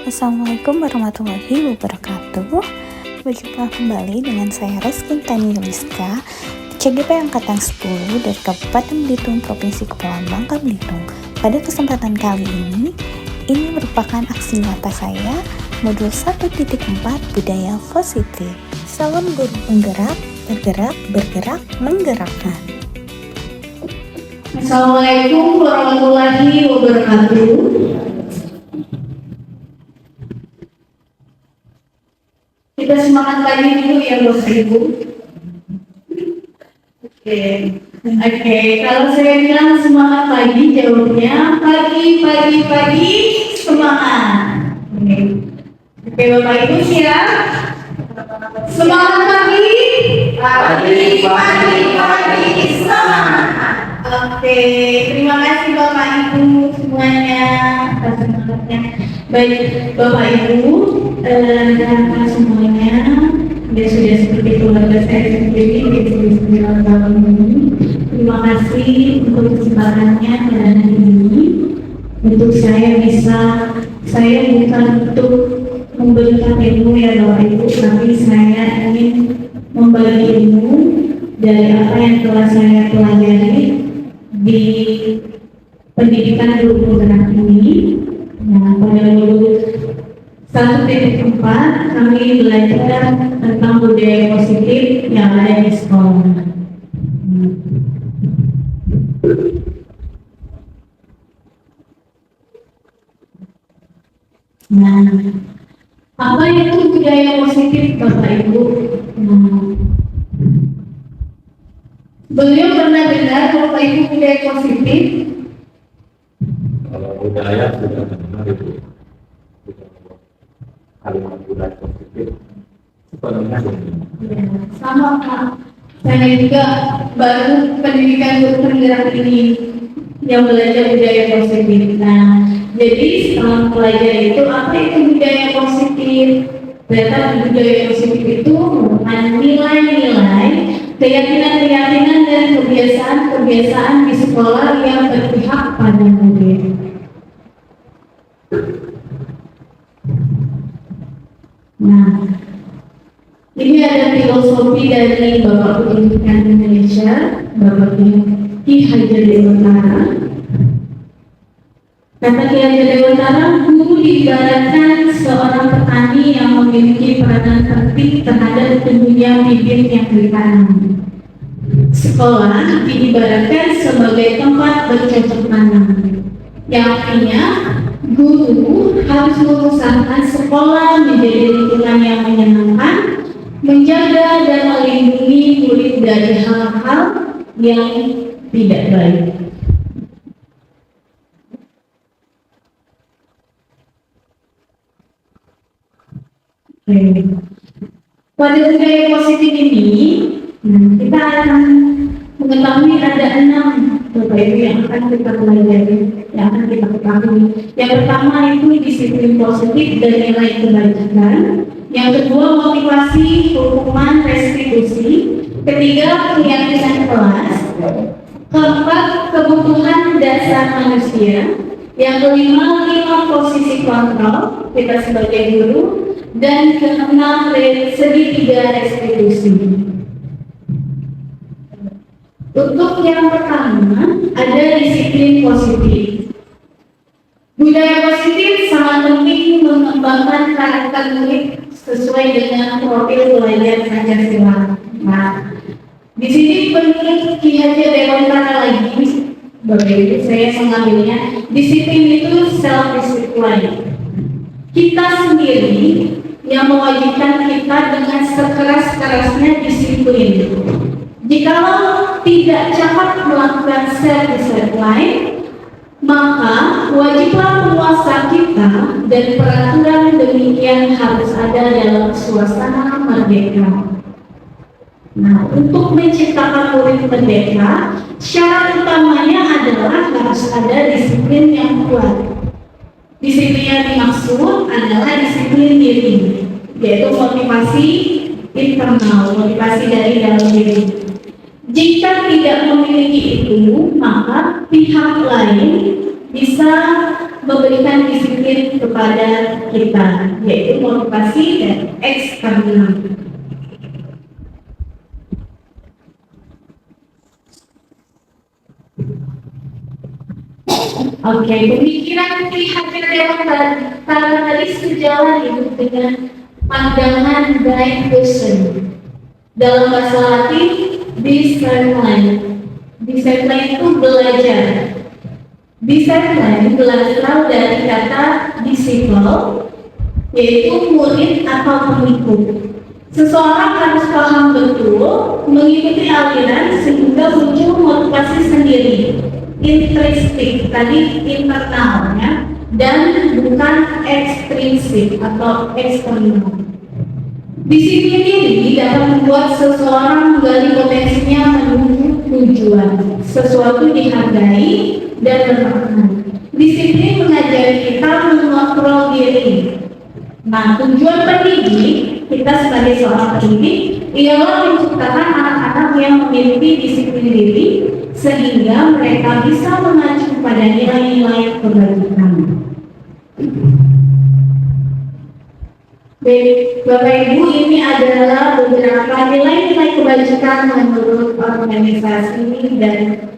Assalamualaikum warahmatullahi wabarakatuh. Berjumpa kembali dengan saya Reski Tani Yuliska, CGP Angkatan 10 dari Kabupaten Belitung, Provinsi Kepulauan Bangka Belitung. Pada kesempatan kali ini merupakan aksi nyata saya, modul 1.4 Budaya Positif. Salam guru penggerak, bergerak, menggerakkan. Assalamualaikum warahmatullahi wabarakatuh. Kita semangat pagi dulu ya Bapak Ibu. Oke. Kalau saya bilang semangat pagi, jawabnya pagi semangat. Oke Bapak Ibu siap? Semangat pagi. Pagi semangat. Oke, terima kasih Bapak Ibu semuanya atas semangatnya. Baik Bapak Ibu dan semuanya, ya sudah seperti keluarga saya sendiri di 9 tahun ini. Terima kasih untuk kesempatannya pada hari ini. Untuk saya bukan untuk memberikan ilmu ya Bapak Ibu, tapi saya ingin membagi ilmu dari apa yang telah saya pelajari di pendidikan guru penggerak ini. Nah, pada modul 1.4 kami belajar tentang budaya positif yang ada di sekolah. Nah, apa itu budaya positif Bapak Ibu? Beliau pernah dengar Bapak Ibu budaya positif? Kalau budaya sudah benar itu kalimat budaya positif sebenarnya Ya, sama Pak. Saya juga baru pendidikan guru penggerak ini yang belajar budaya positif. Nah, jadi setelah belajar itu apa itu budaya positif? Ternyata budaya positif itu merupakan nilai-nilai, keyakinan-keyakinan dan kebiasaan-kebiasaan di sekolah yang berpihak pada murid. Nah, ini ada filosofi dari Bapak Pendidikan Indonesia, Bapak Ki Hajar Dewantara. Kata Ki Hajar Dewantara, guru diibaratkan seorang petani yang memiliki peranan penting terhadap tumbuhnya bibit yang ditanam. Sekolah diibaratkan sebagai tempat bercocok tanam, yang artinya guru harus mengusahakan sekolah menjadi lingkungan yang menyenangkan, menjaga dan melindungi murid dari hal-hal yang tidak baik. Pada budaya positif ini, kita akan mengetahui ada 6 Bapak Ibu yang akan kita pelajari, yang akan kita ketahui. Yang pertama itu disiplin positif dan nilai kebajikan. Yang kedua motivasi, hukuman, restitusi. Ketiga keyakinan kelas. Keempat kebutuhan dasar manusia. Yang kelima 5 posisi kontrol kita sebagai guru. Dan keenam segitiga restitusi. Untuk yang pertama ada disiplin positif. Budaya positif sangat penting mengembangkan karakter murid sesuai dengan profil belajar Pancasila. Nah, di sini penulis Ki Hajar Dewantara lagi, Bapak Ibu, saya mengambilnya. Disiplin itu self discipline. Kita sendiri yang mewajibkan kita dengan sekeras-kerasnya disiplin. Jikalau tidak cepat melakukan self-discipline, maka wajiblah penguasa kita dan peraturan demikian harus ada dalam suasana merdeka. Nah, untuk menciptakan murid merdeka, syarat utamanya adalah harus ada disiplin yang kuat. Disiplin yang dimaksud adalah disiplin diri, yaitu motivasi internal, motivasi dari dalam diri. Jika tidak memiliki itu, maka pihak lain bisa memberikan disiplin kepada kita, yaitu motivasi dan eksternal. Oke, pemikiran pilihan tadi sejalan itu dengan pandangan guide person. Dalam bahasa Latin, discernment. Discernment itu belajar. Discernment berasal dari kata disciple, yaitu murid atau pengikut. Seseorang harus paham betul, mengikuti aliran sehingga muncul motivasi sendiri, intrinsik, tadi internalnya, dan bukan ekstrinsik atau eksternal. Disiplin diri dapat membuat seseorang menggali potensinya menuju tujuan. Sesuatu dihargai dan bermakna. Disiplin mengajari kita mengontrol diri. Nah, tujuan pendidik kita sebagai seorang pendidik ialah menciptakan anak-anak yang memiliki disiplin diri sehingga mereka bisa mengacu pada nilai-nilai kebajikan. Baik, Bapak Ibu, ini adalah beberapa nilai-nilai kebajikan menurut organisasi dan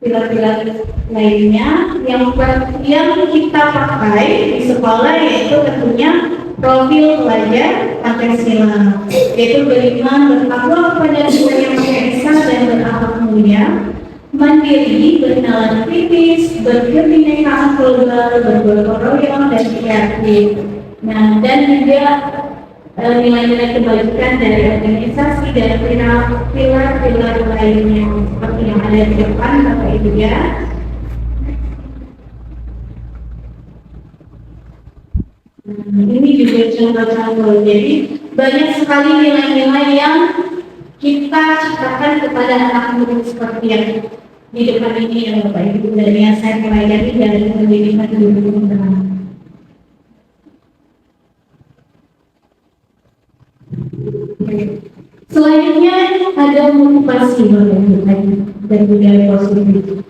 pilar-pilar lainnya yang kita pakai di sekolah, yaitu tentunya profil pelajar Pancasila, yaitu beriman, bertakwa kepada Tuhan Yang Maha Esa dan berakhlak mulia, mandiri, berkenalan kritis, berkebinekaan global, bergotong royong, dan kreatif. Nah, dan juga nilai-nilai kebajikan dari organisasi dan pilar-pilar lainnya seperti yang ada di depan Bapak Ibu ya. Ini juga contoh-contoh. Jadi banyak sekali nilai-nilai yang kita ciptakan kepada anak murid seperti yang di depan ini ya Bapak Ibu, dan yang saya pelajari dari pendidikan guru dan selanjutnya ada motivasi dan budaya positif.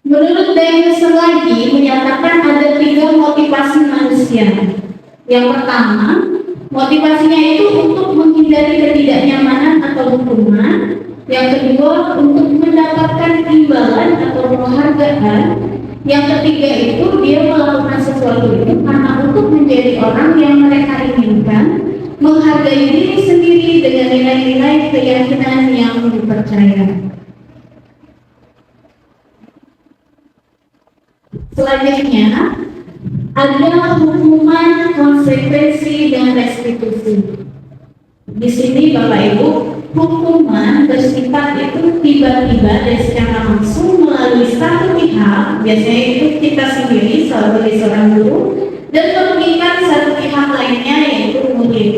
Menurut Daniel lagi menyatakan ada 3 motivasi manusia. Yang pertama, motivasinya itu untuk menghindari ketidaknyamanan atau hukuman. Yang kedua, untuk mendapatkan imbalan atau penghargaan. Yang ketiga itu dia melakukan sesuatu itu karena untuk menjadi orang yang mereka inginkan, menghargai diri sendiri dengan nilai-nilai keyakinan yang dipercaya. Selanjutnya ada hukuman, konsekuensi, dan restitusi. Di sini Bapak Ibu, hukuman bersifat itu tiba-tiba dan secara langsung melalui satu pihak, biasanya itu kita sendiri sebagai seorang guru, dan merugikan satu pihak lainnya yaitu murid.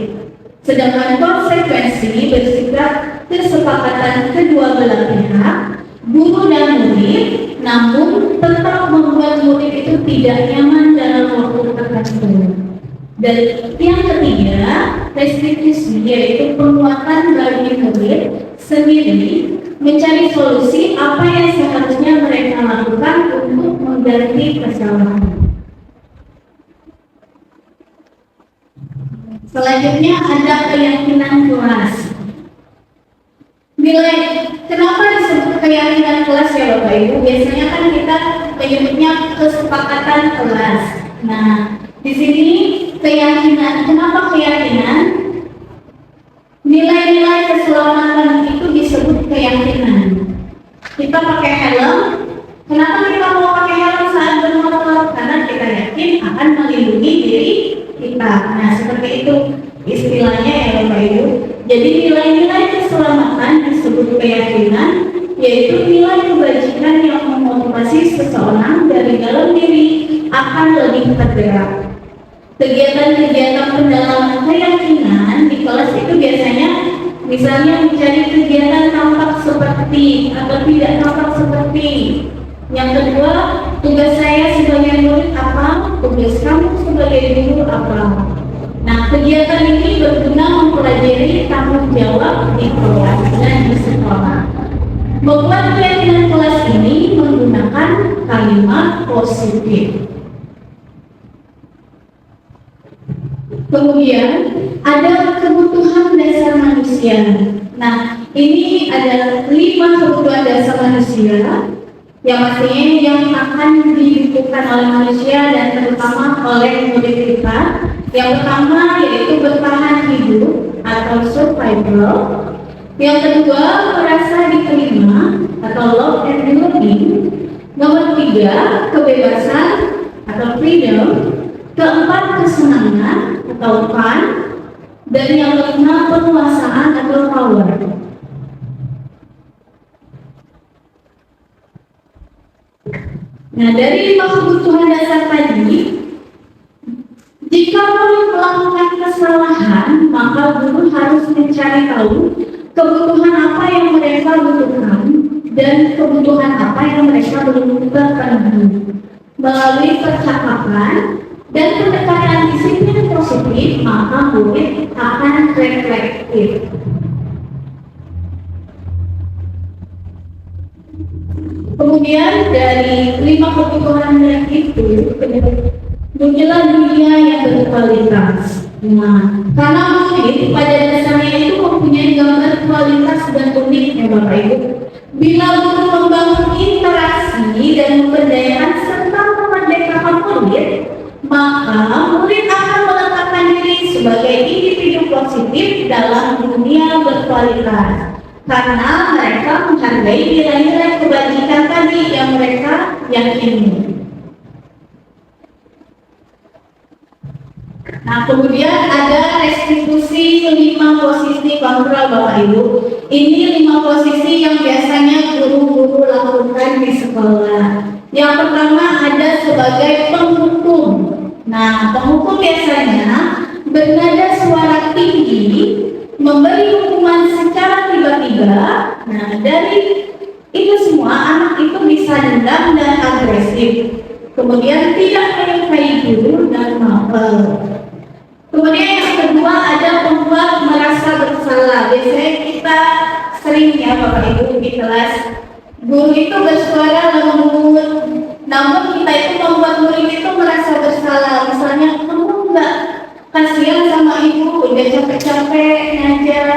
Sedangkan konsekuensi bersifat kesepakatan kedua belah pihak, guru dan murid, namun tetap membuat murid itu tidak nyaman dalam waktu tertentu. Dan yang ketiga, restitusi, yaitu penguatan bagi murid sendiri mencari solusi apa yang seharusnya mereka lakukan untuk mengganti kesalahan. Selanjutnya ada keyakinan kelas. Nilai, kenapa disebut keyakinan kelas ya Bapak Ibu? Biasanya kan kita menyebutnya kesepakatan kelas. Nah, di sini keyakinan, kenapa keyakinan? Nilai-nilai keselamatan itu disebut keyakinan. Kita pakai helm, kenapa kita mau pakai helm saat bermotor? Karena kita yakin akan melindungi diri kita. Nah, seperti itu istilahnya ya Bapak Ibu. Jadi nilai-nilai keselamatan disebut keyakinan, yaitu nilai kebajikan yang memotivasi seseorang dari dalam diri akan lebih tergerak. Kegiatan-kegiatan pendalaman keyakinan di kelas itu biasanya misalnya mencari kegiatan tampak seperti atau tidak tampak seperti. Yang kedua, tugas saya sebagai murid apa? Tugas kamu sebagai guru apa? Nah, kegiatan ini berguna mempelajari tanggung jawab di kelas dan di sekolah. Membuat keyakinan kelas ini menggunakan kalimat positif. Kemudian ada kebutuhan dasar manusia. Nah, ini ada 5 kebutuhan dasar manusia yang pastinya yang akan dibutuhkan oleh manusia dan terutama oleh murid kita. Yang pertama yaitu bertahan hidup atau survival. Yang kedua merasa diterima atau love and belonging. Nomor 3 kebebasan atau freedom. Keempat kesenangan atau fun. Dan yang kelima penguasaan atau power. Nah, dari 5 kebutuhan dasar tadi, jika murid melakukan kesalahan, maka guru harus mencari tahu kebutuhan apa yang mereka butuhkan dan kebutuhan apa yang mereka belum terpenuhi. Melalui percakapan dan pendekatan disiplin positif, maka murid akan reflektif. Kemudian dari 5 kebutuhan itu, muncullah dunia yang berkualitas. Nah, karena murid pada dasarnya itu mempunyai gambar kualitas dan unik ya Bapak Ibu. Bila guru membangun interaksi dan memberdayakan serta memerdekakan murid, maka murid akan meletakkan diri sebagai individu positif dalam dunia berkualitas. Karena mereka menghargai nilai-nilai kebajikan tadi yang mereka yakini. Nah, kemudian ada restitusi 5 posisi kontrol Bapak Ibu. Ini 5 posisi yang biasanya guru-guru lakukan di sekolah. Yang pertama ada sebagai penghukum. Nah, penghukum biasanya bernada suara tinggi, memberi hukuman secara tiba-tiba. Nah, dari itu semua anak itu bisa dendam dan agresif. Kemudian tidak menyukai guru dan mapel. Kemudian yang kedua ada pembuat merasa bersalah. Biasanya kita sering ya Bapak Ibu di kelas, guru itu bersuara lembut, namun kita itu membuat murid itu merasa bersalah. Misalnya, kamu enggak kasihan sama ibu, udah capek-capek ngajar,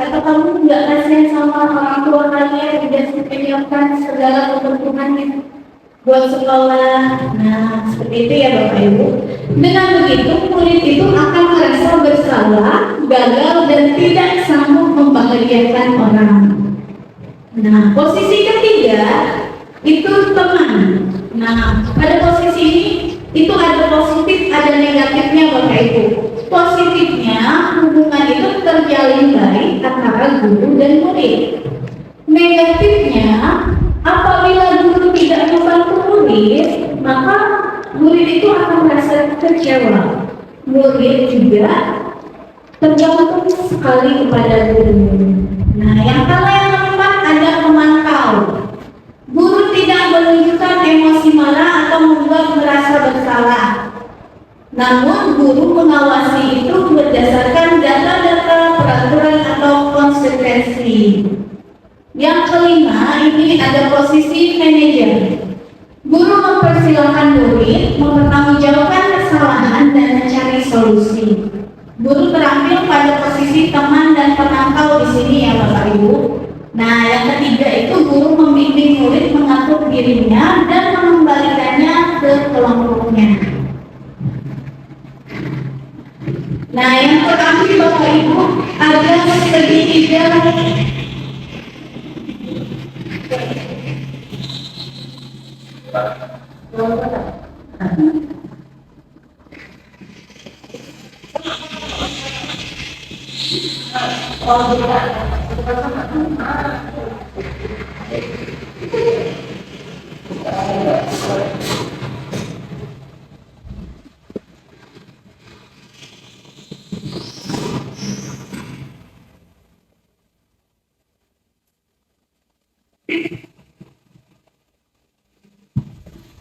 atau kamu enggak kasihan sama orang tua kalian, udah menyiapkan segala kebutuhan buat sekolah. Nah, seperti itu ya Bapak Ibu. Dengan begitu, murid itu akan merasa bersalah, gagal, dan tidak sanggup membahagiakan orang. Nah, posisi ketiga itu teman. Nah, pada posisi ini itu ada positif, ada negatifnya Bapak Ibu. Positifnya, hubungan itu terjalin baik antara guru dan murid. Negatifnya, apabila guru tidak membantu murid, maka murid itu akan merasa kecewa. Murid juga tergantung sekali kepada guru. Nah, yang keempat ada pemantau. Guru tidak menunjukkan emosi marah atau membuat merasa bersalah. Namun guru mengawasi itu berdasarkan data-data, peraturan atau konsekuensi. Yang kelima, ini ada posisi manajer. Guru mempersilahkan murid mempertanggungjawabkan kesalahan dan mencari solusi. Guru terampil pada posisi teman dan penantau di sini ya Bapak Ibu. Nah, yang ketiga itu guru membimbing murid mengatur dirinya dan mengembalikannya ke kelompoknya. Nah, yang terakhir Bapak Ibu ada segitiga.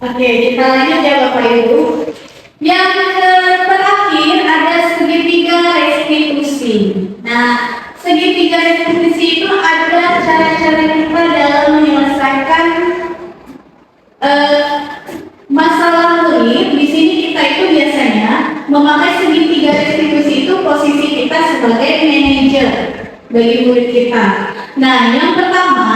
Oke, kita lanjut ya Bapak Ibu. Yang terakhir ada segitiga restitusi. Nah, segitiga restitusi itu ada cara-cara kita dalam menyelesaikan sebagai manajer bagi murid kita. Nah, yang pertama,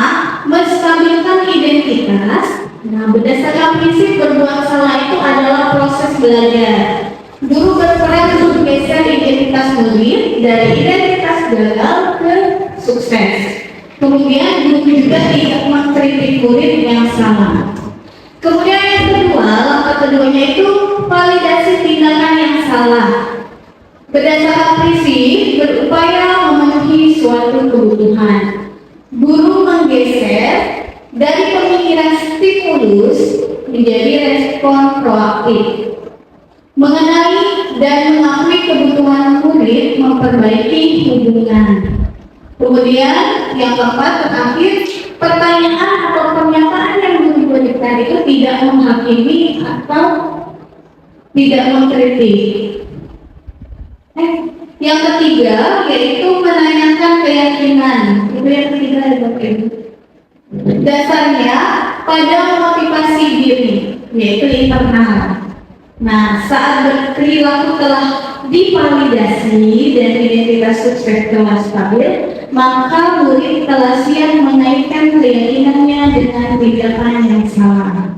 menstabilkan identitas. Nah, berdasarkan prinsip berbuat salah itu adalah proses belajar. Guru berperan untuk menggeser identitas murid dari identitas gagal ke sukses. Kemudian guru juga tidak mengkritik murid yang salah. Kemudian yang kedua, langkah keduanya itu validasi tindakan yang salah. Berdasarkan prinsip berupaya memenuhi suatu kebutuhan. Guru menggeser dari pemikiran stimulus menjadi respon proaktif. Mengenali dan mengakui kebutuhan murid memperbaiki hubungan. Kemudian yang keempat terakhir, pertanyaan atau pernyataan yang guru berikan itu tidak menghakimi atau tidak mengkritik. Yang ketiga yaitu menanyakan keyakinan. Itu yang ketiga ya Bapak Ibu. Dasarnya pada motivasi diri, yaitu internal. Nah, saat berperilaku telah divalidasi dan identitas sukses telah stabil, maka murid telah siap menaikkan keyakinannya dengan tindakan yang salah.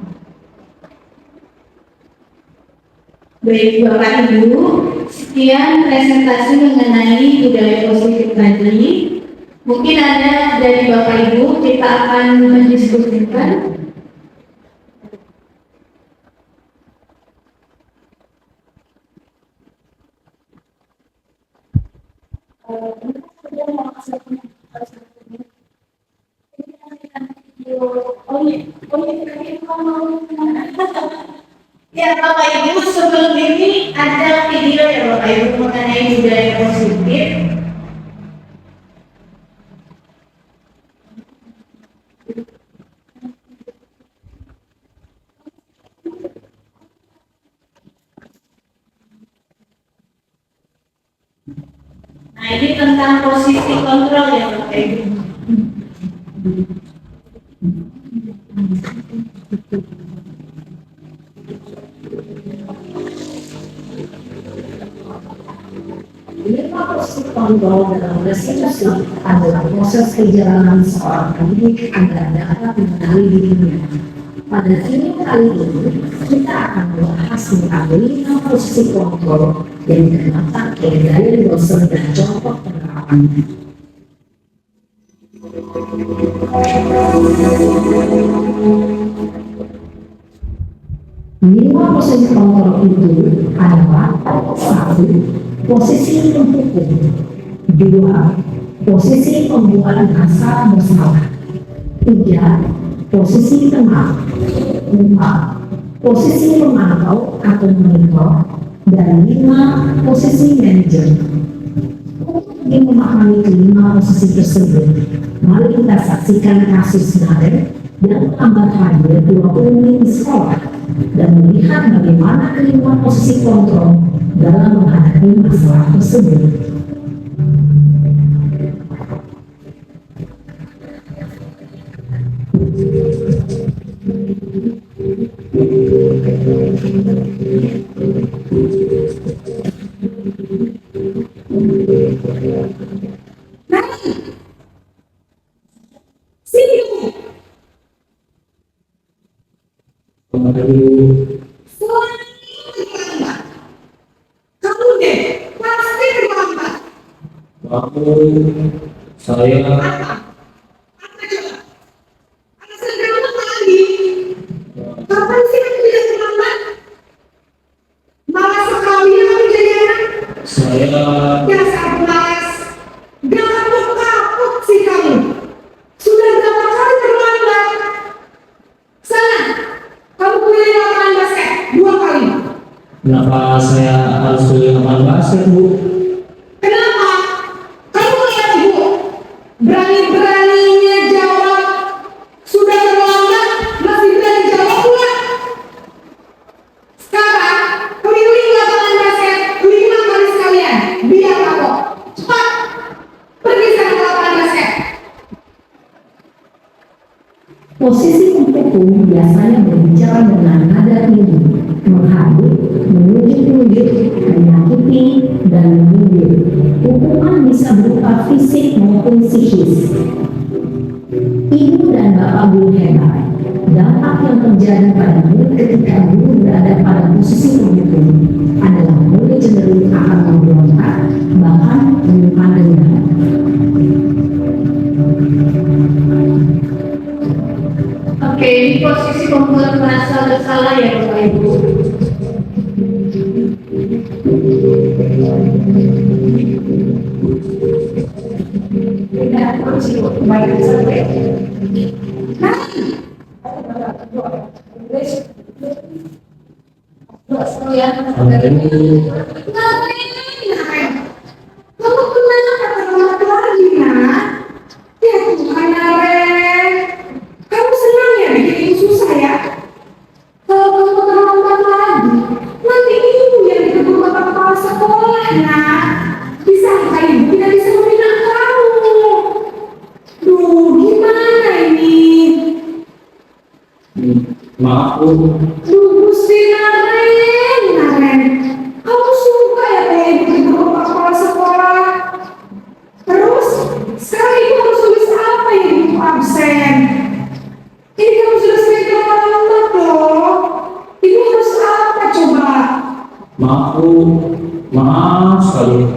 Baik Bapak Ibu, sekian presentasi mengenai budaya positif tadi. Mungkin ada dari Bapak Ibu, kita akan mendiskusikan. Ya Bapak Ibu, sebelum ini ada video ya Bapak Ibu mengenai budaya positif. Nah, ini tentang posisi kontrol ya Bapak Ibu. Proses kontrol dalam restitusi adalah proses perjalanan seorang pendidik agar dapat mengenali dirinya. Pada video kali ini, kita akan membahas mengenai 5 posisi kontrol yang terletak dari dosen dan contoh penerapannya. Lima posisi kontrol itu adalah: 1. Posisi menghukum. 2. Posisi membuat merasa bersalah. 3. Posisi tenang. 4. Posisi memantau atau monitor. Dan 5. Posisi manajer. Untuk memahami kelima posisi tersebut, mari kita saksikan kasus kemarin yang tambat hadir 20 menit di sekolah dan melihat bagaimana kelima posisi kontrol dalam menghadapi masalah tersebut. Saya Kapan sih kamu tidak terlambat? Malas sekali ya kamu jadi anak. Dasar malas. Kapok sih kamu. Sudah berapa kali terlambat? Sana, kamu kuliah lapangan basket 2 kali. kenapa saya harus kuliah lapangan basket, Bu? Kenapa? Kamu lihat ibu, berani-beraninya jawab. Sudah terlambat, masih berani jawab pula. Sekarang, keliling lapangan basket 5 kali sekalian. Biar kapok. Cepat, pergi sana ke lapangan basket. Posisi menghukum biasanya berbicara dengan nada tinggi, menghadap, menunjuk-nunjuk, menyakiti, dan menyindir. Hukuman bisa berupa fisik maupun psikis. Ibu dan bapak guru hebat, dampak yang terjadi pada murid ketika guru berada pada posisi pemimpin adalah murid cenderung akan memberontak, bahkan menyimpan dendam. Oke, ini posisi pembuat merasa bersalah ya Bapak Ibu. Kamu kenapa telat lagi, nak? Ya Tuhan, Ren. Kamu senang ya bikin ibu susah ya? Kalau kamu terlambat lagi, nanti ibu yang ditegur bapak kepala sekolah, nak. Disangka ibu tidak bisa membina kamu. Duh, gimana ini? Maaf Bu. Duh, Gusti Naren. Kamu suka ya kayak ibu ditegur bapak kepala sekolah? Terus, sekarang ibu harus tulis apa ya ibu absen? Ini kamu sudah sering terlambat loh. Ibu harus apa coba? Maaf Bu. Maaf sekali.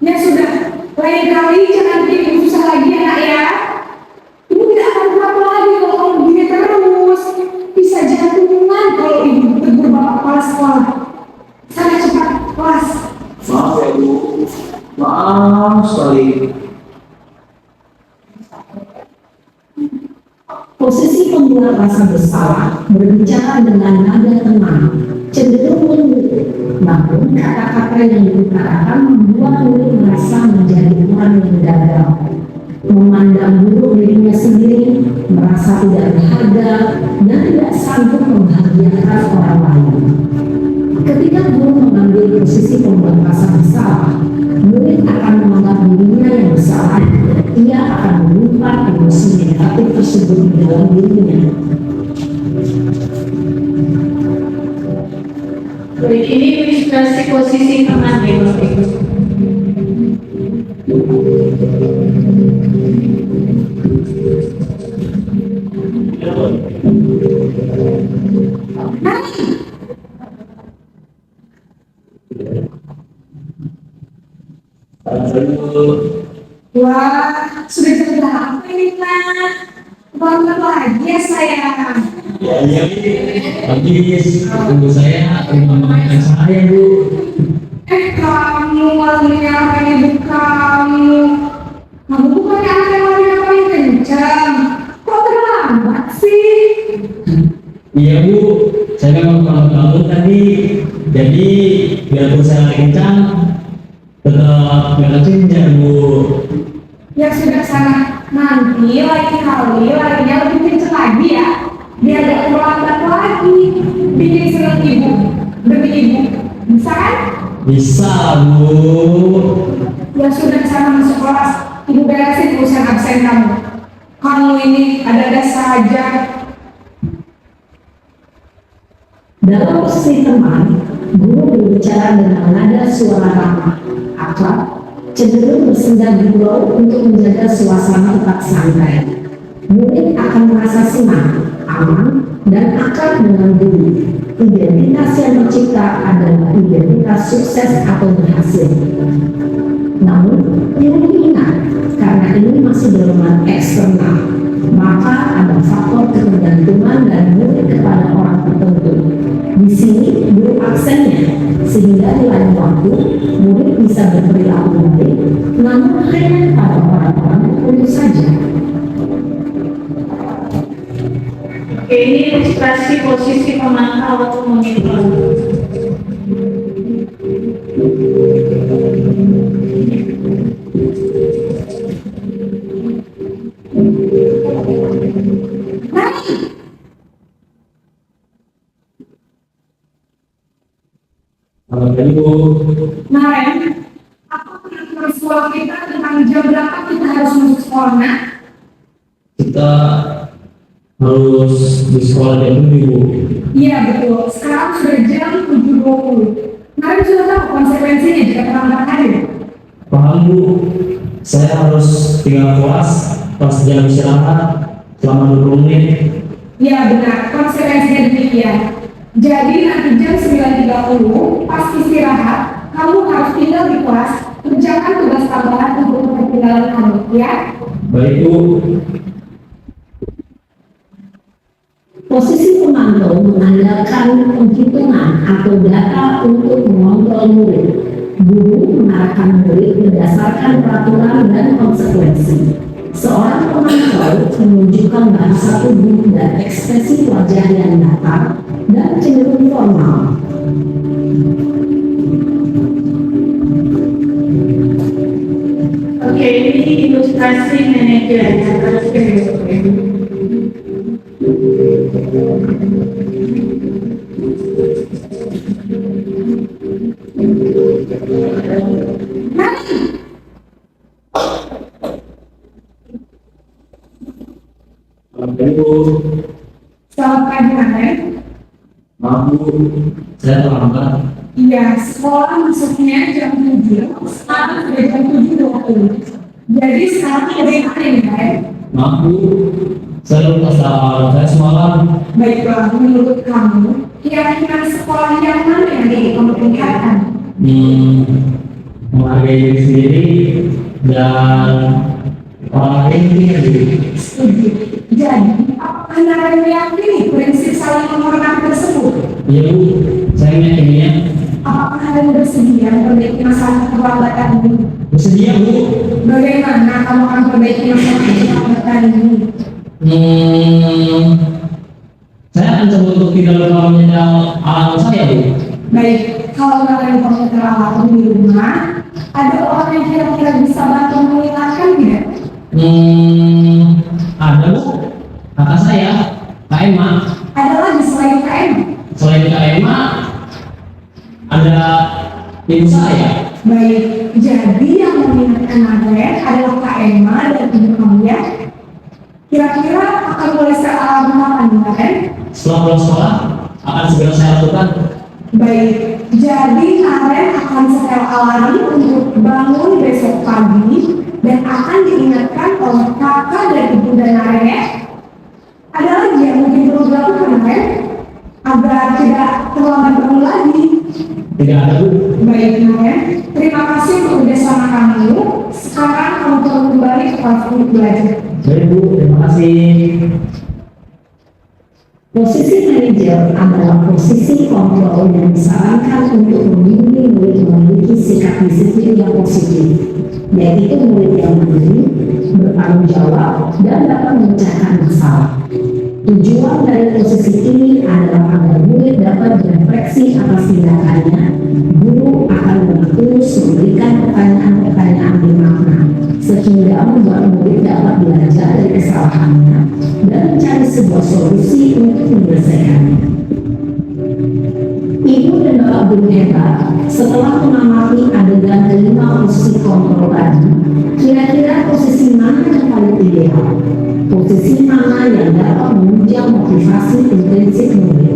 Ya sudah, lain kali jangan bikin ibu susah lagi ya nak ya. Ibu tidak akan berapa lagi kalau kamu begini terus. Bisa jantungan kalau ibu tegur bapak kepala sekolah. Sana cepat kelas. Maaf ya Bu. Maaf sekali. Posisi pembuat rasa bersalah berbicara dengan nada tenang, cenderung lembut, namun kata-kata yang diutarakan membuat murid merasa menjadi orang yang gagal, memandang buruk dirinya sendiri, merasa tidak berharga, dan tidak sanggup membahagiakan orang lain. Ketika guru mengambil posisi pembuat rasa bersalah, murid akan menganggap dirinya yang bersalah. Ia akan menyimpan emosi negatif tersebut di dalam dirinya. Baik, ini ilustrasi posisi teman ya Bapak Ibu. Wah, sudah jam berapa ini nak? Bangun lagi ya sayang. Ya, habis tunggu saya makan saya Bu. Kamu malunya apa ibu kamu? Kamu bukan anak yang malunya paling kencang. Kok terlambat sih? Iya Bu, saya memang bangun tadi, jadi biarpun saya kencang, tetap nggak kencang Bu. Ya sudah sana, nanti lain kali larinya lebih kencang lagi ya. Biar gak terlambat lagi. Bikin seneng ibu, demi ibu. Bisa kan? Bisa Bu. Ya sudah sana masuk kelas. Ibu beresin urusan absen kamu. Kamu ini ada-ada saja. Dalam posisi teman, guru berbicara dengan nada suara ramah, akrab, cenderung bersenggah gurau untuk menjaga suasana tetap santai. Murid akan merasa senang, aman, dan akrab dengan guru. Identitas yang tercipta adalah identitas sukses atau berhasil. Namun, perlu diingat, karena ini masih bersifat eksternal, maka ada faktor ketergantungan dan murid kepada orang tertentu. Di sini guru aksennya, sehingga di lain waktu murid bisa berperilaku baik, namun hanya pada orang-orang tertentu saja. Oke, ini ilustrasi posisi pemantau atau monitor. Selamat pagi Bu. Naren, apa peraturan sekolah kita tentang jam berapa kita harus masuk sekolah, nak? Kita harus di sekolah jam 7 Bu. Iya betul, sekarang sudah jam 7.20. Naren sudah tahu konsekuensinya jika terlambat hadir. Paham Bu, saya harus tinggal kelas pas jam istirahat selama 20 menit. Ya benar, konsekuensinya demikian. Jadi nanti jam 9.30 pas istirahat, kamu harus tinggal di kelas, kerjakan tugas tambahan untuk ketinggalan kamu, ya. Baik Bu. Posisi pemantau mengandalkan penghitungan atau data untuk mengontrol murid. Guru mengarahkan murid berdasarkan peraturan dan konsekuensi. Seorang pemantau menunjukkan bahasa tubuh dan ekspresi wajah yang datar dan cenderung formal. Oke, ini ilustrasi manajer. Baik Bu. Selamat pagi, Manen. Maaf Bu, saya terlambat. Iya, sekolah masuknya jam 7, sekarang sudah jam 7.20. Jadi sekarang ada yang aneh, kan? Maaf Bu, saya lupa soal saya semalam. Baiklah, menurut kamu, kira-kira sekolah yang mana yang kamu tinggalkan? Menghargai diri sendiri dan orang lain gitu. Setuju. Jadi, apakah Anda meyakini prinsip saling menghormati tersebut? Iya Bu, saya meyakininya. Apakah Anda bersedia memperbaiki masalah keterlambatan ini? Bersedia Bu. Bagaimana kamu akan memperbaiki masalah keterlambatan ini? Saya akan coba untuk tidak lupa menyedang alam saya Bu. Baik, kalau kalian punya keterlambatan di rumah, ada orang yang kira-kira bisa bantu mengingatkan tidak? Ada Bu, kakak saya, Kak Emma. Ada lagi selain KM? Selain Kak Emma, ada ibu saya. Baik, jadi yang mengingatkan Anda adalah Kak Emma dan ibu kamu ya. Kira-kira akan mulai setelah kapan kemarin? Setelah pulang sekolah, akan segera saya lakukan. Baik, jadi Karen akan setel alarm untuk bangun besok pagi dan akan diingatkan oleh kakak dan ibu dan Karen ya. Ada lagi yang mungkin perlu dilakukan Karen agar tidak terlambat bangun lagi. Tidak ada Bu. Baik Karen, terima kasih untuk bersama kamu. Sekarang kamu perlu kembali ke kelas untuk belajar. Baik Bu, terima kasih. Posisi manajer adalah posisi kontrol yang disarankan untuk membimbing murid memiliki sikap disiplin yang positif, yaitu murid yang mandiri, bertanggung jawab, dan dapat memecahkan masalah. Tujuan dari posisi ini adalah agar murid dapat berefleksi atas tindakannya. Guru akan terus memberikan pertanyaan-pertanyaan bermakna, sehingga membuat murid dapat belajar dari kesalahannya dan mencari sebuah solusi untuk menyelesaikannya. Ibu dan bapak guru hebat, setelah mengamati adegan 5 posisi kontrol tadi, kira-kira posisi mana yang paling ideal? Posisi mana yang dapat menunjang motivasi intrinsik murid?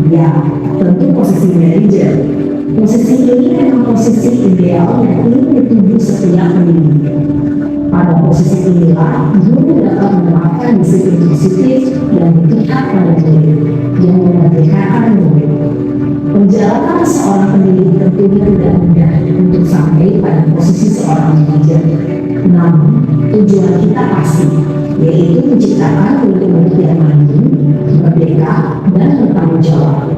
Ya, tentu posisi manajer. Posisi ini memang posisi ideal yang ingin dituju setiap pendidik. Pada posisi inilah, guru dapat menerapkan disiplin positif dan berpihak pada murid, yang memerdekakan murid. Perjalanan seorang pendidik tentunya tidak mudah untuk sampai pada posisi seorang manajer. Namun, tujuan kita pasti, yaitu menciptakan murid-murid yang mandiri, merdeka, dan bertanggung jawab.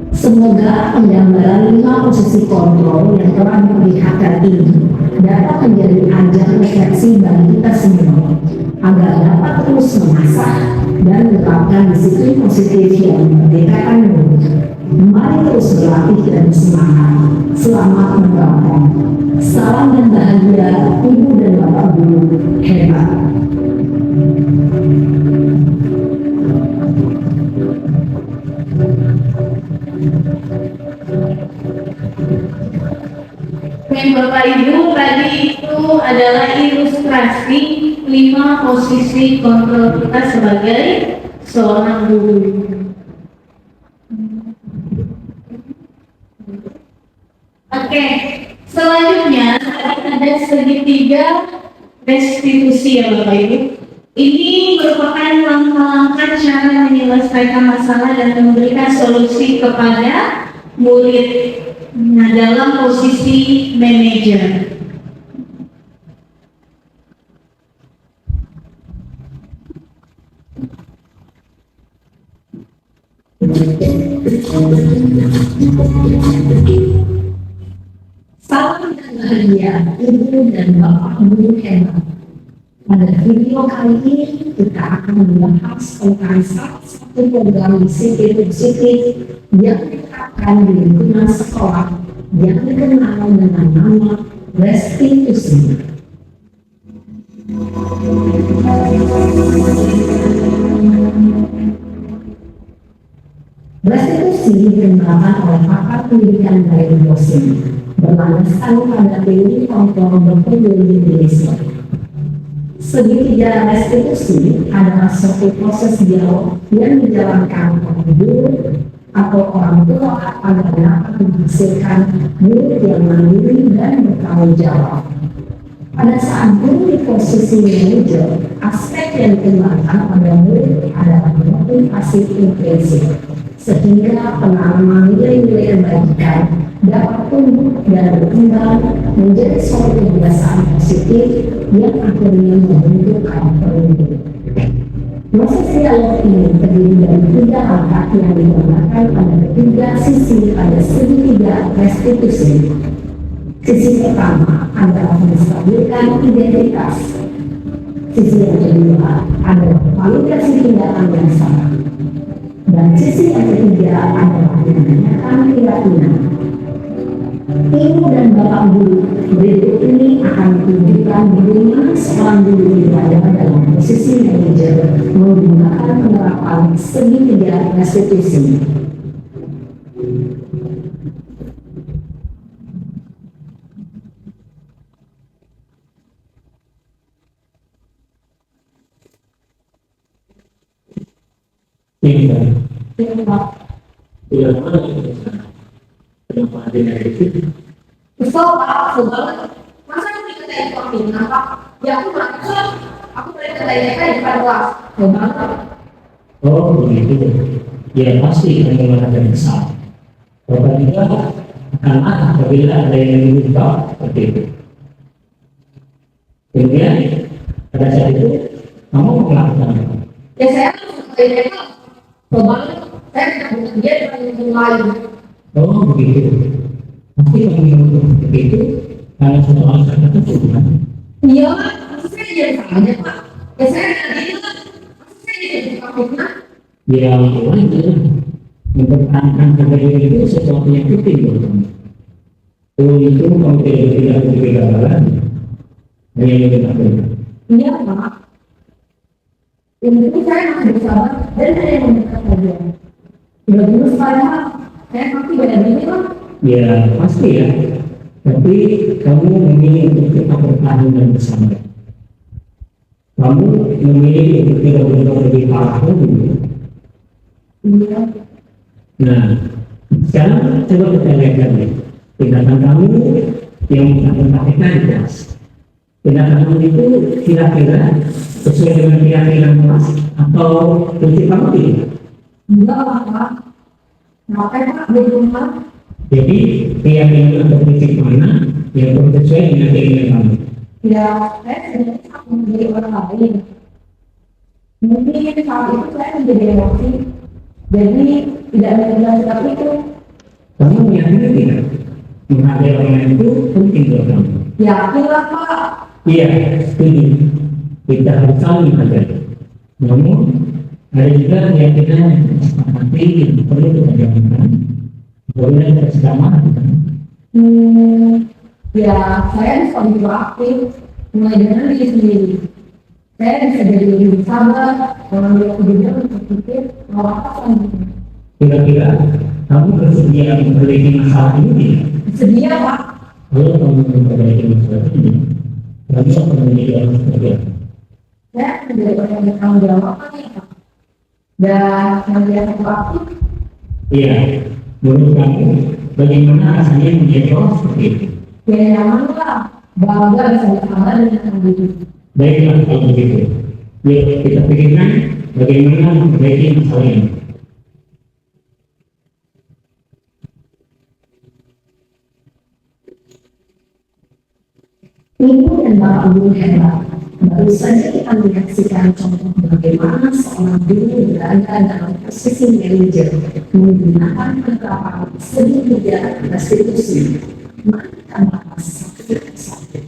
Semoga penggambaran 5 posisi kontrol yang telah diperlihatkan ini dapat menjadi ajang refleksi bagi kita semua, agar dapat terus mengasah dan menerapkan disiplin positif yang memerdekakan murid. Mari terus berlatih dan bersemangat. Selamat menerapkan. Salam dan bahagia Ibu dan Bapak Guru hebat. Oke, Bapak Ibu, tadi itu adalah ilustrasi 5 posisi kontrol kita sebagai seorang guru. Oke, selanjutnya ada segitiga restitusi ya Bapak Ibu. Ini merupakan langkah-langkah cara menyelesaikan masalah dan memberikan solusi kepada murid dalam posisi manajer. Salam dan bahagia Ibu dan Bapak Guru hebat. Pada video kali ini kita akan membahas tentang salah satu program disiplin-disiplin yang diterapkan di lingkungan sekolah yang dikenal dengan nama restitusi. Restitusi dikembangkan oleh pakar pendidikan dari dosen berlandaskan pada teori kontrol berkumpul di Indonesia. Segitiga restitusi adalah suatu proses dialog yang dijalankan oleh guru atau orang tua agar dapat menghasilkan murid yang mandiri dan bertanggung jawab. Pada saat guru di posisi manajer, aspek yang dikembangkan pada murid adalah motivasi intrinsik, sehingga penanaman nilai-nilai kebaikan dapat tumbuh dan berkembang menjadi suatu kebiasaan positif yang akhirnya membentuk karakter. Proses dialog ini terdiri dari 3 langkah yang digunakan pada ketiga sisi pada segitiga restitusi. Sisi pertama adalah menstabilkan identitas. Sisi yang kedua adalah validasi tindakan yang salah. Dan sisi yang ketiga adalah menanyakan keyakinan. Ibu dan Bapak Guru berikut ini akan menunjukkan bagaimana seorang guru yang berada dalam posisi manajer menggunakan penerapan segitiga restitusi. Kenapa ada yang itu? Kesel Pak, kesel banget. Masa aku dikatain orang pintar Pak? Ya aku maksud, aku boleh katain di depan kelas. Kesel banget. Oh begitu. Ya pasti akan mengatakan kesal. Bapak juga akan marah apabila ada yang berubah seperti itu. Kemudian pada saat itu kamu melakukan apa? Ya saya harus katain mereka. Kesel banget. Saya tidak butuh dia dengan yang lain. Oh begitu. Pasti kamu melakukan seperti itu karena satu alasan tertentu kan? Iya, maksud saya jadi salahnya Pak. Ya saya tidak gitu. Maksud saya jadi fitnah. Ya wajar. Mempertahankan harga diri itu sesuatu yang penting buat kamu. Itu kamu tidak berbeda lagi. Hanya yang benar. Iya Pak. Ini saya masih bersabar dan ada yang mendekat saja. Sudah dulu saya pasti beda diri Pak. Ya pasti ya. Tapi kamu memilih untuk tetap bertahan dan bersabar. Kamu memilih untuk tidak berubah lebih parah lagi. Iya. Nah, sekarang coba kita lihat lagi tindakan kamu yang mengatakan di kelas. Tindakan kamu itu kira-kira sesuai dengan keyakinan kelas atau prinsip kamu tidak? Enggak lah Pak. Ngapain Pak di rumah? Jadi keyakinan atau prinsip mana yang sesuai dengan keinginan kamu? Ya, saya sebenarnya tak menjadi orang lain. Mungkin saat itu saya menjadi emosi. Jadi tidak mengenal sikap itu. Kamu meyakini tidak? Menghargai orang lain itu penting buat kamu. Yakinlah Pak. Iya, setuju. Kita harus saling menghargai. Namun ada juga keyakinan yang mati yang perlu kita jalankan. Boleh bersama. Ya, saya bisa lebih aktif, mulai dengan diri sendiri. Saya bisa jadi lebih sabar, mengambil kebijakan untuk berpikir bahwa apa selanjutnya. Kira-kira kamu bersedia memperbaiki masalah ini tidak? Sedia Pak. Kalau kamu memperbaiki masalah ini, kamu akan menjadi orang seperti apa? Saya menjadi orang yang bertanggung jawab ya Pak. Dan yang dia aktif. Iya, menurut kamu bagaimana rasanya menjadi orang seperti itu? Ya nyaman lah, bangga sama dengan diri. Baiklah kalau begitu. Yuk kita pikirkan bagaimana memperbaiki masalah ini. Ibu dan bapak guru hebat. Baru saja kita menyaksikan contoh bagaimana seorang guru berada dalam posisi manajer menggunakan beberapa segi kerja restitusi. Mari kita bahas satu persatu.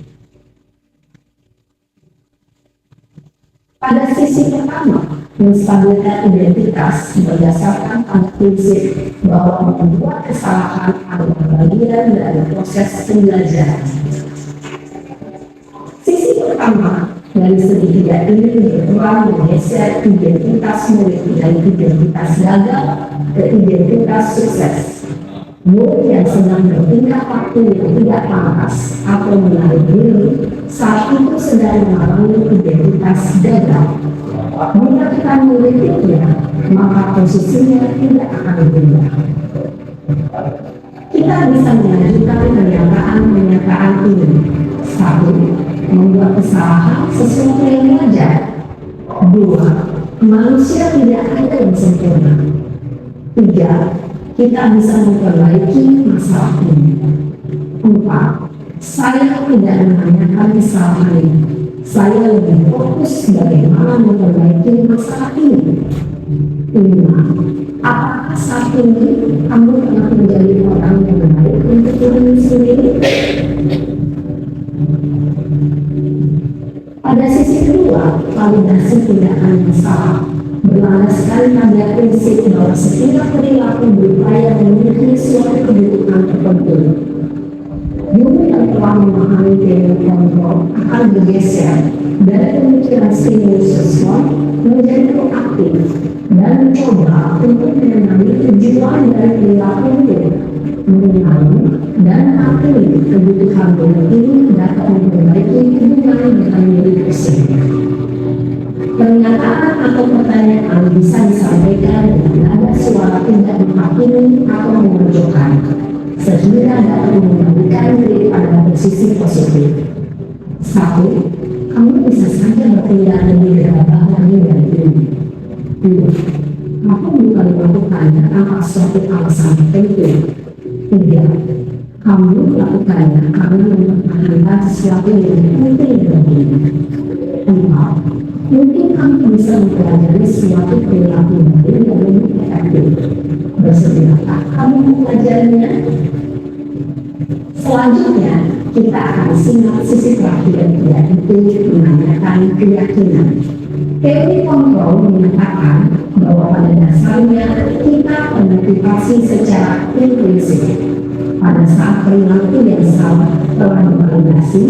Pada sisi pertama, menstabilkan identitas berdasarkan pada prinsip bahwa membuat kesalahan adalah bagian dari proses pembelajaran. Sisi pertama, dari segi kerja ini berperan menggeser identitas murid dari identitas gagal ke identitas sukses. Murid yang sedang bertingkah laku yang tidak pantas atau menarik diri saat itu sedang mengalami identitas gagal. Jika murid itu, maka posisinya tidak akan berubah. Kita bisa mengajukan pernyataan ini. 1. Membuat kesalahan sesuatu yang wajar. 2. Manusia tidak ada yang sempurna. 3. Kita bisa memperbaiki masalah ini. 4. Saya tidak menanyakan kesalahan ini. Saya lebih fokus bagaimana memperbaiki masalah ini. 5. Apakah saat ini kamu pernah menjadi orang yang baik untuk diri sendiri? Pada sisi kedua, validasi tindakan masalah berlandaskan pada prinsip bahwa setiap perilaku berupaya memenuhi suatu kebutuhan tertentu. Guru yang telah memahami teori kontrol akan bergeser dari pemikiran stimulus respon menjadi proaktif dan mencoba untuk mengenali tujuan dari perilaku itu, mengenali dan mengakhiri kebutuhan murid ini dapat memperbaiki hubungan dengan murid tersebut. Pernyataan atau pertanyaan bisa disampaikan dengan nada suara tidak menghakimi atau memojokkan, sehingga dapat mengembalikan diri pada posisi positif. 1. Kamu bisa saja bertindak lebih gagah lagi dari ini. 2. Kamu bukan melakukannya tanpa suatu alasan tertentu. 3. Kamu melakukannya karena mempertahankan sesuatu yang penting bagimu. 4. Mungkin kamu bisa mempelajari suatu perilaku baru yang lebih efektif. Bersediakah kamu mempelajarinya? Selanjutnya, kita akan simak sisi terakhir, yaitu menanyakan keyakinan. Teori kontrol menyatakan bahwa pada dasarnya kita memotivasi secara implisit. Pada saat perilaku yang salah telah divalidasi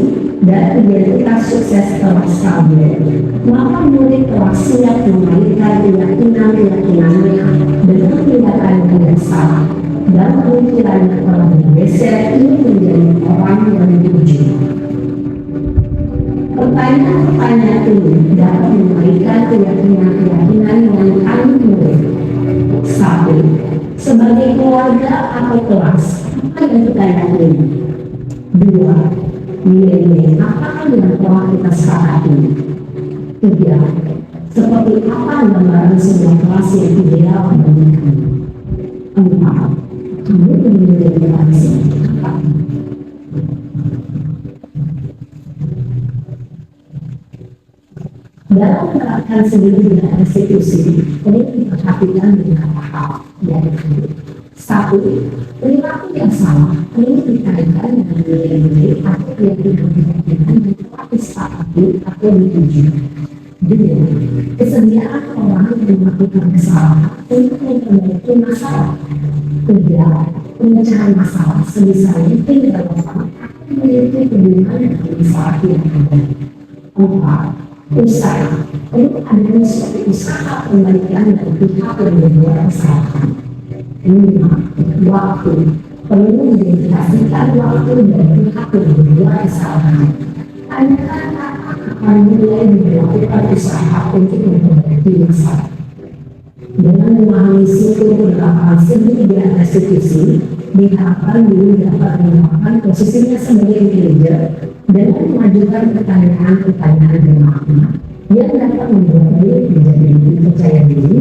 dan identitas sukses telah stabil, maka murid telah siap mengaitkan keyakinan-keyakinannya dengan tindakan yang salah dan pemikirannya telah bergeser ini menjadi orang yang dituju. Pertanyaan-pertanyaan ini dapat mengaitkan keyakinan-keyakinan dengan kami murid. 1. Sebagai keluarga atau kelas, apa yang kita yakini? 2. Nilai-nilai apa yang telah kita sepakati? 3. Seperti apa gambaran sebuah kelas yang ideal bagi kami? 4. Kamu ingin menjadi kelas apa? Dalam menerapkan sendiri dengan restitusi, ini diperhatikan beberapa hal, yaitu 1. Perilaku yang salah ini dikaitkan dengan nilai-nilai atau keyakinan yang telah disepakati atau dituju. 2. Kesediaan orang yang melakukan kesalahan untuk memperbaiki masalah. 3. Pemecahan masalah sebisa mungkin relevan atau memiliki hubungan dengan masalah yang ada. 4. Usaha untuk adanya suatu usaha perbaikan dari pihak yang membuat kesalahan. 5. Waktu perlu mengidentifikasikan waktu dari pihak yang membuat kesalahan. Tanyakan akan mulai dilakukan usaha untuk memperbaiki masalah. Dengan memahami siklus penerapan segi dan restitusi, diharapkan diri dapat mengembangkan posisinya sebagai manajer dengan mengajukan pertanyaan-pertanyaan bermakna yang dapat membuat murid menjadi lebih percaya diri,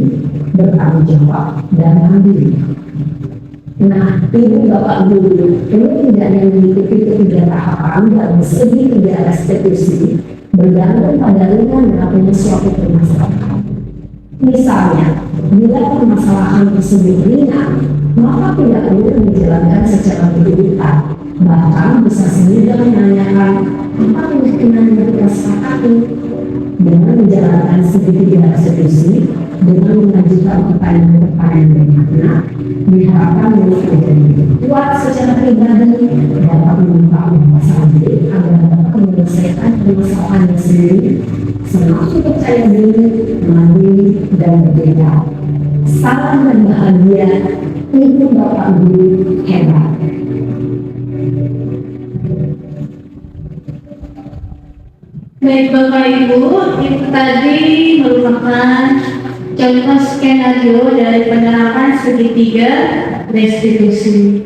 bertanggung jawab, dan mandiri. Nah, ibu bapak guru, ini tidak hanya mengikuti ketiga tahapan dalam segi tiga restitusi, bergantung pada ringan beratnya suatu permasalahan. Misalnya, bila permasalahan tersebut ringan, maka tidak perlu dijalankan secara berlebihan. Bahkan bisa saja menanyakan apa keyakinan yang kita sepakati. Dengan menjalankan segitiga restitusi, dengan mengajukan pertanyaan-pertanyaan bermakna, diharapkan murid menjadi kuat secara pribadi, dapat mengungkapkan masalah diri agar dapat menyelesaikan permasalahannya sendiri, semakin percaya diri, mandiri, dan berbeda. Salam dan bahagia, ibu bapak guru hebat. Baik Bapak Ibu, itu tadi merupakan contoh skenario dari penerapan segitiga restitusi.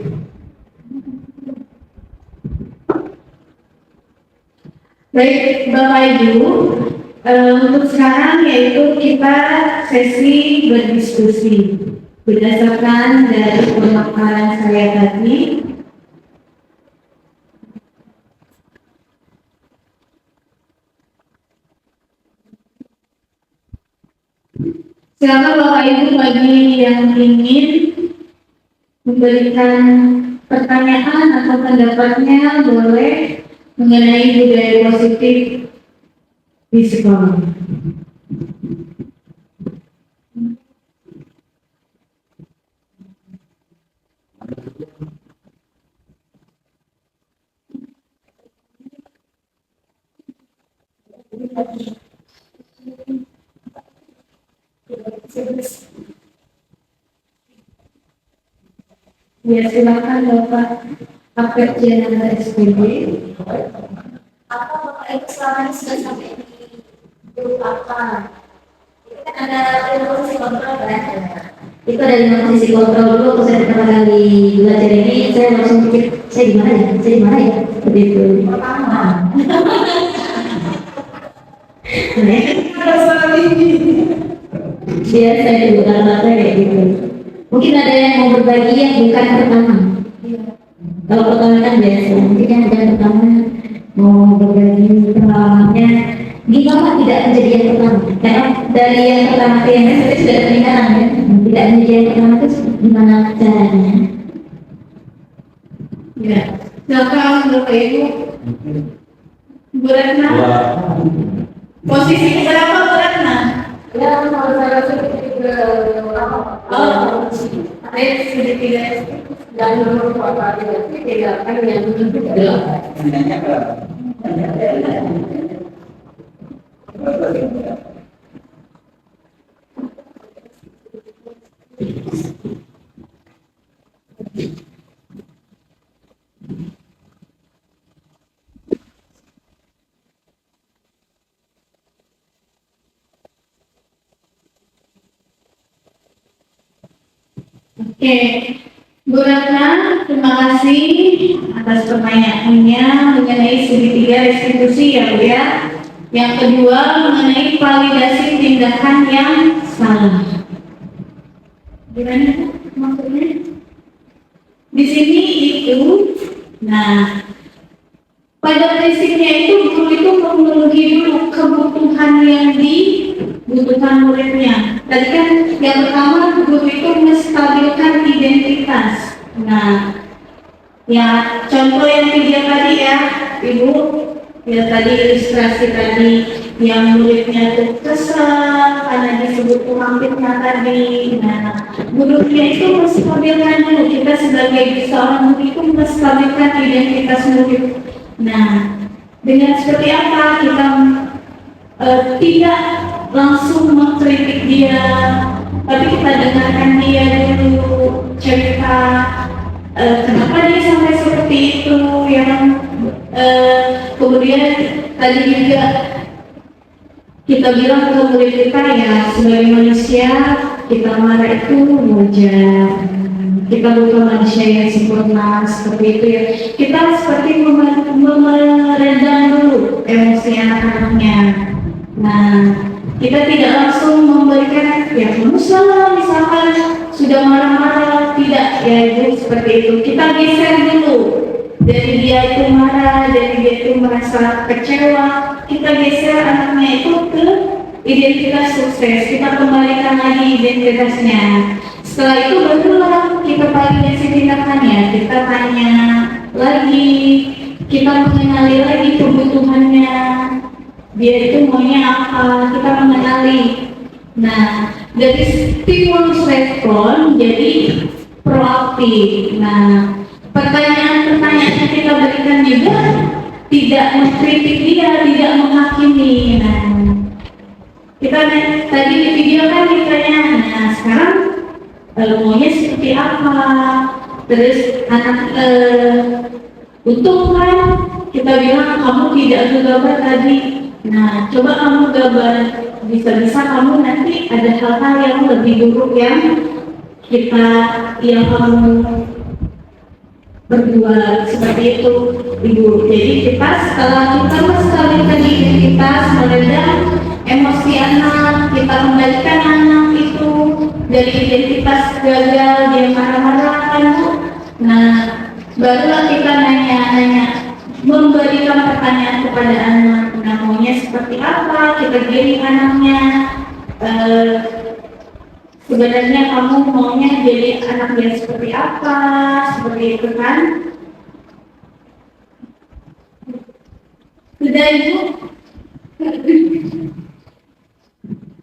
Baik Bapak Ibu, untuk sekarang yaitu kita sesi berdiskusi berdasarkan dari pemaparan saya tadi. Silakan Bapak Ibu bagi yang ingin memberikan pertanyaan atau pendapatnya boleh mengenai budaya positif di sekolah. Ya, silakan Bapak Akep Jenanda SPB. Apa Bapak Ibu selama ini sudah sampai di grup apa? Itu kan ada posisi kontrol kan? Itu dari posisi kontrol dulu. Waktu saya pertama kali belajar ini, saya langsung pikir saya gimana ya? Saya gimana ya? Begitu. Pertama. Biasa itu kata-kata kayak gitu. Mungkin ada yang mau berbagi yang bukan pertama. Kalau pertama kan biasa, mungkin yang ada pertama mau berbagi pengalamannya gimana tidak menjadi yang pertama. Karena dari yang pertama ke yang kedua sudah peningkatan ya. Tidak menjadi yang pertama itu gimana caranya? Ya, silakan Bapak Ibu. Bu Retna. Posisi berapa Bu Retna? Ya, kalau saya seperti Oh, ada segitiga dan nomor apa tidak kan yang Oke, Bu Ratna, terima kasih atas pertanyaannya mengenai segitiga restitusi ya Bu ya. Yang kedua mengenai validasi tindakan yang salah. Gimana maksudnya? Di sini itu, nah pada prinsipnya itu guru itu memenuhi dulu kebutuhan yang dibutuhkan muridnya. Tadi kan yang pertama guru itu menstabilkan identitas. Nah, ya contoh yang tiga tadi ya, Ibu, ya tadi ilustrasi tadi yang muridnya itu kesal karena disebut tukang fitnah tadi. Nah, gurunya itu menstabilkan dulu, kita sebagai seorang guru itu menstabilkan identitas murid. Nah, dengan seperti apa kita tidak langsung mengkritik dia, tapi kita dengarkan dia dulu cerita kenapa dia sampai seperti itu, yang kemudian tadi juga kita bilang ke murid kita ya sebagai manusia kita marah itu wajar. Kita bukan manusia yang sempurna seperti itu ya. Kita seperti meredam seperti itu. Kita geser dulu. Dari dia itu marah, dari dia itu merasa kecewa, kita geser anaknya itu ke identitas sukses. Kita kembalikan lagi identitasnya. Setelah itu barulah kita validasi tindakannya. Kita tanya lagi, kita mengenali lagi kebutuhannya. Dia itu maunya apa? Kita mengenali. Nah, dari stimulus respon jadi proaktif. Nah, pertanyaan-pertanyaan yang kita berikan juga tidak mengkritik dia, tidak menghakimi. Nah, kita tadi di video kan ditanya, nah sekarang maunya seperti apa? Terus anak untung kan kita bilang kamu tidak gegabah tadi. Nah, coba kamu gambar, bisa-bisa kamu nanti ada hal-hal yang lebih buruk yang kamu berdua seperti itu, Ibu. Jadi kita setelah kita menstabilkan identitas, meredam emosi anak, kita kembalikan anak itu dari identitas gagal, dia marah-marah kan, Bu. Nah, barulah kita nanya-nanya, memberikan pertanyaan kepada anak, namanya seperti apa, kita giring anaknya, sebenarnya kamu maunya jadi anak yang seperti apa, seperti itu kan. Sudah Ibu?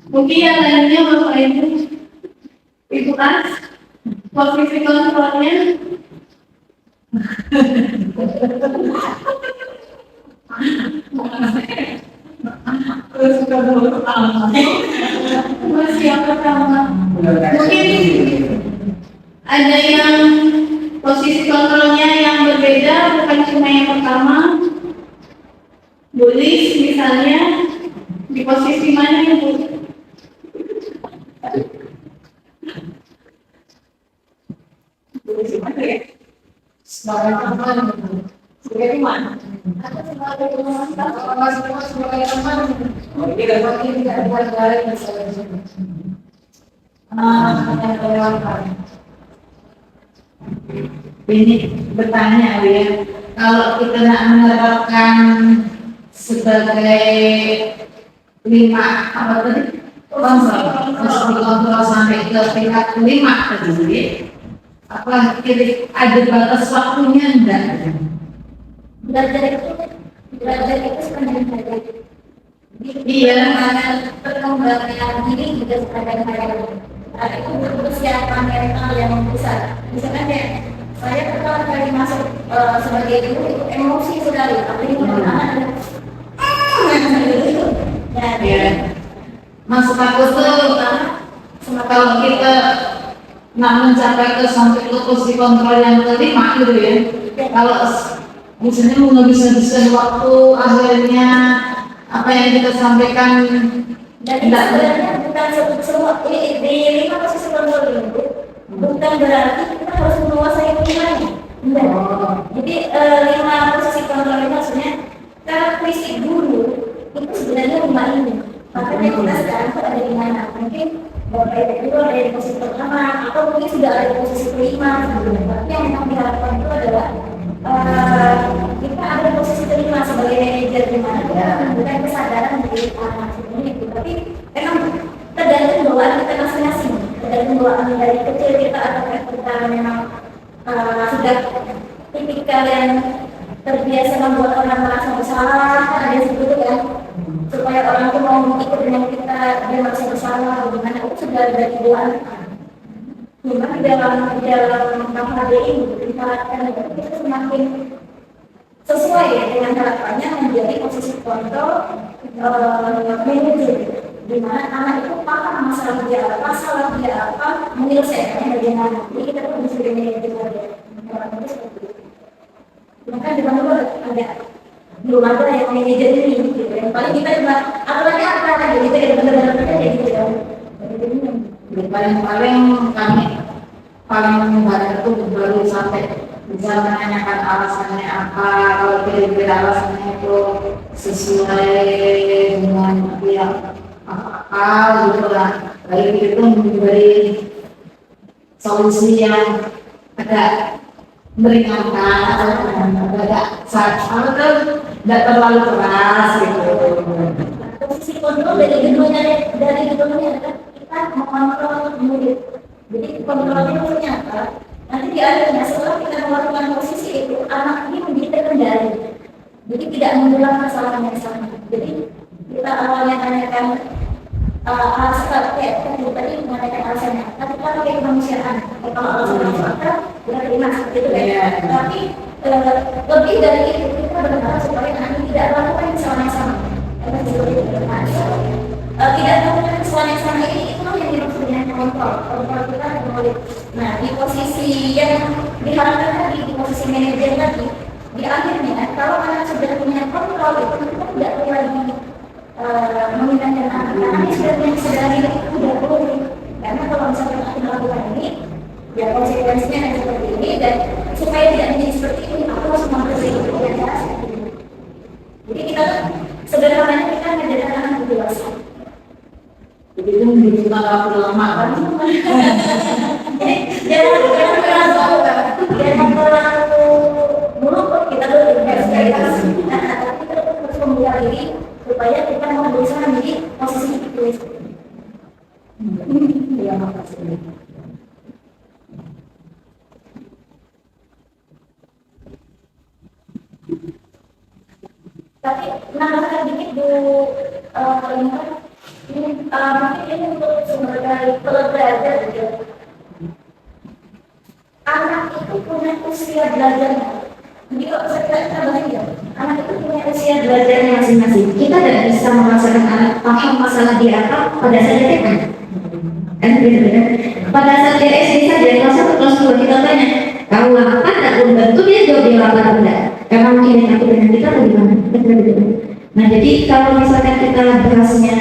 Mungkin yang lainnya Bapak Ibu, Ibu As, posisi kontrolnya. Masih yang pertama. Mungkin ada yang posisi kontrolnya yang berbeda, bukan cuma yang pertama. Bulis misalnya di posisi mana ya, Bu? Posisi mana ya? Sebagai teman. Sebagai mana? Aku sebagai teman. Sebagai teman. Tidak mungkin tidak ada yang misalnya. Ini bertanya ya, kalau kita tidak menerapkan sebagai 5 apa tadi? Kontrol sampai ke tingkat 5 tadi. Apa ada batas waktunya enggak? Belajar itu sebenarnya belajar. Iya, karena perkembangan diri juga kadang-kadang itu butuh persiapan mental yang besar. Misalkan ya, saya pertama kali masuk sebagai guru emosi sekali, tapi anak-anak masuk aku tuh kalau kita nak mencapai ke sampai ke posisi kontrol yang kelima gitu ya. Kalau misalnya menghabiskan waktu, akhirnya apa yang kita sampaikan tidak sebenarnya bukan semua ini di 5 posisi kontrol itu bukan berarti kita harus menguasai limanya. Jadi 5 posisi kontrol itu maksudnya karakteristik guru itu sebenarnya 5 ini. Makanya kita sekarang itu ada di mana? Mungkin Bapak Ibu ada di posisi pertama atau mungkin sudah ada di posisi kelima. Tapi yang memang diharapkan itu adalah kita ada di posisi kelima sebagai manajer, di mana kita memberikan kesadaran dari anak ini. Tapi memang tergantung bawaan kita masing-masing, tergantung bawaan dari kecil kita apakah kita memang sudah tipikal yang terbiasa membuat orang merasa bersalah, kan ada seperti itu kan, supaya orang itu mau ikut dengan kita dia merasa bersalah, bagaimana itu sudah dari bawaan. Cuma di dalam KHD ini diharapkan kita semakin sesuai ya dengan harapannya menjadi posisi kontrol manajer, di mana anak itu paham masalah dia apa, menyelesaikannya bagaimana. Jadi kita pun bisa manajer itu seperti itu. Maka di mana belum ada yang manajer ini, gitu. Yang paling kita cuma aturannya apa gitu, kita benar-benar kayak gitu ya. Paling kami paling membantu itu baru sampai bisa menanyakan alasannya apa, kalau kira-kira alasannya itu sesuai dengan yang apa gitu lah. Lalu itu memberi solusi yang agak meringankan atau agak tidak terlalu keras gitu. Posisi kontrol dari keduanya adalah kita mengontrol murid. Jadi kontrolnya maksudnya apa? Nanti di akhirnya setelah kita melakukan posisi itu, anak ini menjadi terkendali. Jadi tidak mengulang kesalahan yang sama. Jadi kita awalnya tanyakan alasan kayak tadi menanyakan alasannya. Tapi kita pakai kemanusiaan. Kalau alasan kita terima seperti itu ya. Tapi lebih dari itu kita berharap supaya anak ini tidak melakukan kesalahan yang sama. Tidak melakukan kesalahan yang sama ini itu yang dimaksud dengan kontrol kita menulis. Nah di posisi yang diharapkan tadi di posisi manajer tadi di akhirnya kalau anak sudah punya kontrol itu kita tidak perlu lagi memindahkan anak sudah punya kesadaran diri itu tidak boleh karena kalau misalnya aku melakukan ini ya konsekuensinya akan seperti ini dan supaya tidak menjadi seperti ini aku harus memperbaiki cara seperti ini. Jadi kita sederhananya kita menjadikan anak dewasa. Begitu menjadi waktu lama kan? Jangan terlalu buruk kita berpikir nah tapi kita harus membuka diri supaya kita mau berusaha menjadi posisi itu. Ya makasih. Tapi nambahkan dikit ini mungkin ini untuk sebagai pelajar juga. Anak itu punya usia belajarnya. Jadi kalau kita bahas ya, anak itu punya usia belajarnya masing-masing. Kita tidak bisa memaksakan anak paham masalah di apa pada saat dia TK. Kan berbeda. Pada saat dia SD saja kelas 1 kelas 2 kita tanya, kamu apa? Tak belum tentu dia jawab dia lapar enggak. Karena mungkin yang aku dengan kita bagaimana? Nah jadi kalau misalkan kita bahasnya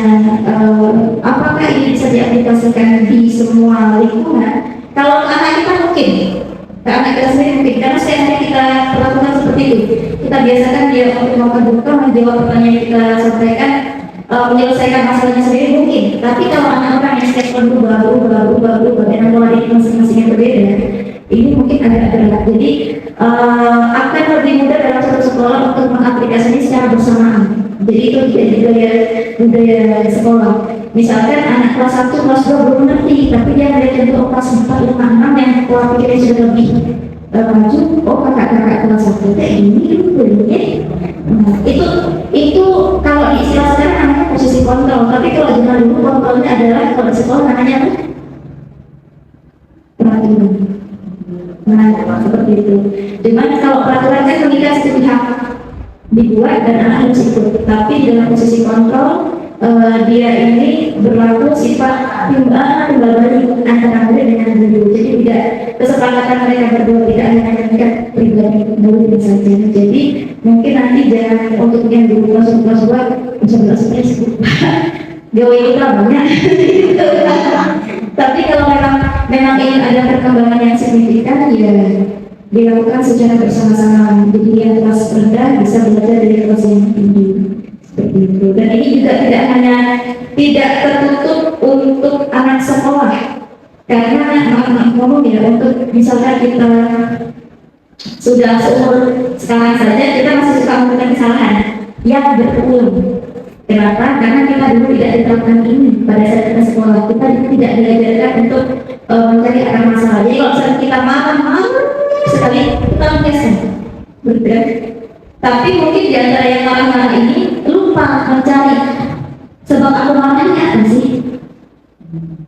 apakah ini bisa diaplikasikan di semua lingkungan? Kalau anak kita mungkin, anak kita sendiri mungkin, karena setiap hari kita perlakukan seperti itu. Kita biasakan dia untuk melakukan buka, menjawab pertanyaan yang kita sampaikan, menyelesaikan masalahnya sendiri mungkin. Tapi kalau anak-anak yang setiap berubah, dengan pola diri masing-masing yang berbeda, ini mungkin agak berat. Jadi akan lebih mudah dalam satu sekolah untuk mengaplikasikannya secara bersamaan. Jadi itu jadi budaya sekolah. Misalkan anak kelas 1, kelas 2 belum mengerti, tapi dia melihat untuk kelas 4, 5, 6 yang pola pikirnya sudah lebih maju. Oh kakak-kakak kelas 1 ini ya. Itu kalau di istilah sekarang namanya posisi kontrol. Tapi kalau zaman dulu kontrolnya adalah kalau di sekolah namanya apa? Peraturan. Nah, seperti itu. Cuman kalau peraturan kan ketika sepihak dibuat dan anak harus ikut. Tapi dalam posisi kontrol dia ini berlaku sifat timbal balik antara murid dengan guru. Jadi tidak kesepakatan mereka berdua tidak hanya mengikat pribadi murid saja. Jadi mungkin nanti jangan untuk yang guru kelas 2 bisa jauh kita banyak. Tapi kalau memang ingin ada perkembangan yang signifikan ya dilakukan secara bersama-sama. Jadi yang kelas rendah bisa belajar dari kelas yang tinggi. Seperti itu. Dan ini juga tidak tertutup untuk anak sekolah. Karena ngomong ya untuk misalkan kita sudah seumur sekarang saja kita masih suka melakukan kesalahan yang berulang. Kenapa? Karena kita dulu tidak diterapkan ini pada saat kita sekolah. Kita tidak diajarkan untuk mencari akar masalah. Jadi kalau misalnya kita malam sekali kita mengesan, betul. Tapi mungkin di antara yang marah-marah ini lupa mencari sebab aku marahnya apa sih?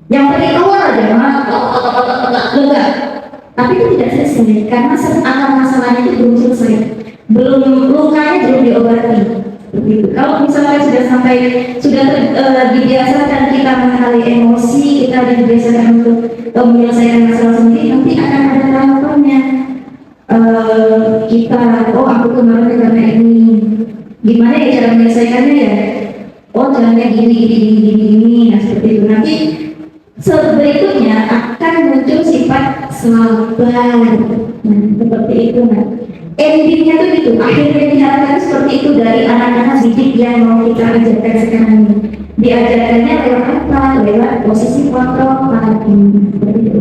Yang penting keluar aja enggak. Tapi itu tidak selesai karena akar masalahnya itu belum selesai, lukanya belum diobati. Begitu. Kalau misalnya sudah dibiasakan kita mengenali emosi, kita dibiasakan untuk menyelesaikan masalah sendiri, nanti akan ada tahapannya. Kita, aku kemarin karena ini, gimana ya cara menyelesaikannya ya? Caranya gini, nah seperti itu. Nanti berikutnya akan muncul sifat sabar, seperti itu. Endingnya tuh gitu, akhirnya diharapkan seperti itu dari anak-anak didik yang mau kita ajarkan sekarang ini. Diajarkannya lewat apa? Lewat posisi kontrol paradigma seperti itu.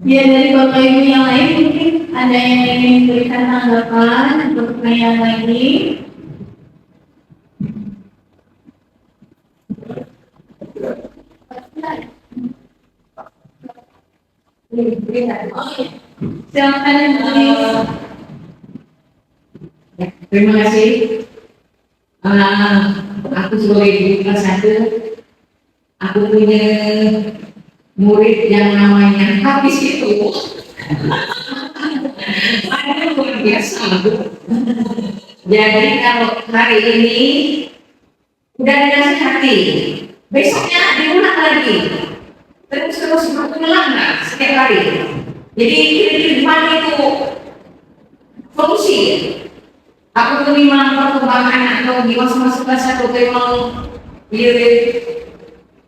Ya, dari Bapak Ibu yang lain mungkin ada yang ingin berikan tanggapan untuk pertanyaan lagi. Silakan Ibu. Terima kasih. Aku sebagai guru kelas 1, aku punya murid yang namanya Hafiz itu. Saya luar biasa. Jadi kalau hari ini udah dinasihati, besoknya diulang lagi. Terus berulang setiap hari. Jadi kehidupan itu solusi. Aku terima perkembangan atau di masa-masa kelas 1 memang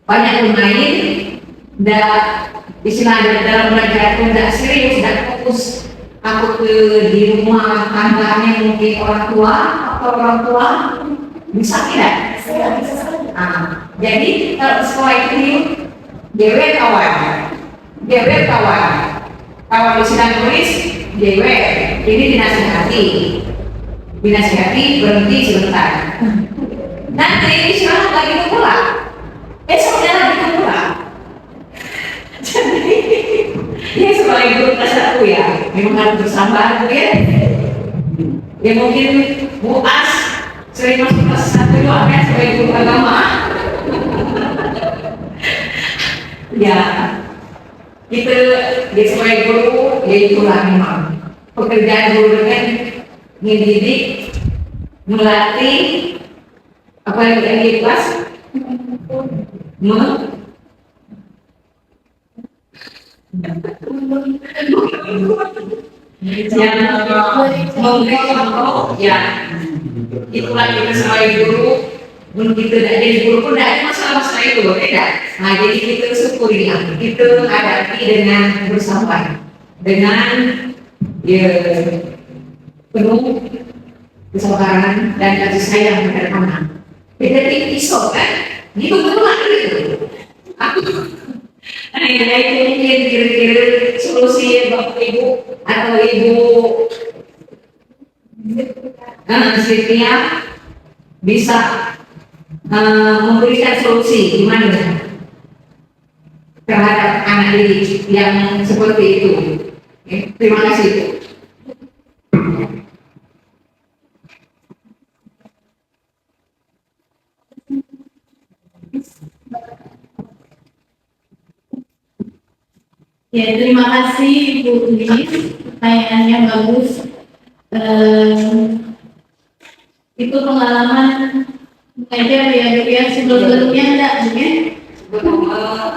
banyak bermain dan istilahnya dalam belajar pun tidak serius dan fokus. Aku di rumah tangganya mungkin orang tua atau orang tua bisa tidak? Jadi kalau sekolah itu dewe kawan kalau sedang tulis dewe ini dinasihati berhenti sebentar. Nanti istirahat lagi pulang, besoknya lagi pulang. Jadi ya sebagai guru kelas 1 ya memang harus bersabar ya. Ya mungkin Bu As sering masuk kelas 1 juga kan sebagai guru agama. Ya itu dia sebagai guru ya itulah memang pekerjaan guru kan mendidik, melatih apa yang di kelas, memberi contoh, ya itulah kita sebagai guru. Begitu tidak jadi guru pun tidak ada masalah itu berbeda. Nah jadi kita syukuri, kita hadapi dengan bersabar, dengan ya penuh kesabaran dan kasih sayang kepada anak. Beda pisau kan, gitu betul itu. Aku, itu kira-kira solusi Bapak Ibu atau Ibu Sylvia bisa memberikan solusi gimana terhadap anak didik yang seperti itu. Terima kasih. Ya, terima kasih Bu Ulis, pertanyaannya bagus. Itu pengalaman mengajar ya sebelum-sebelumnya enggak ya?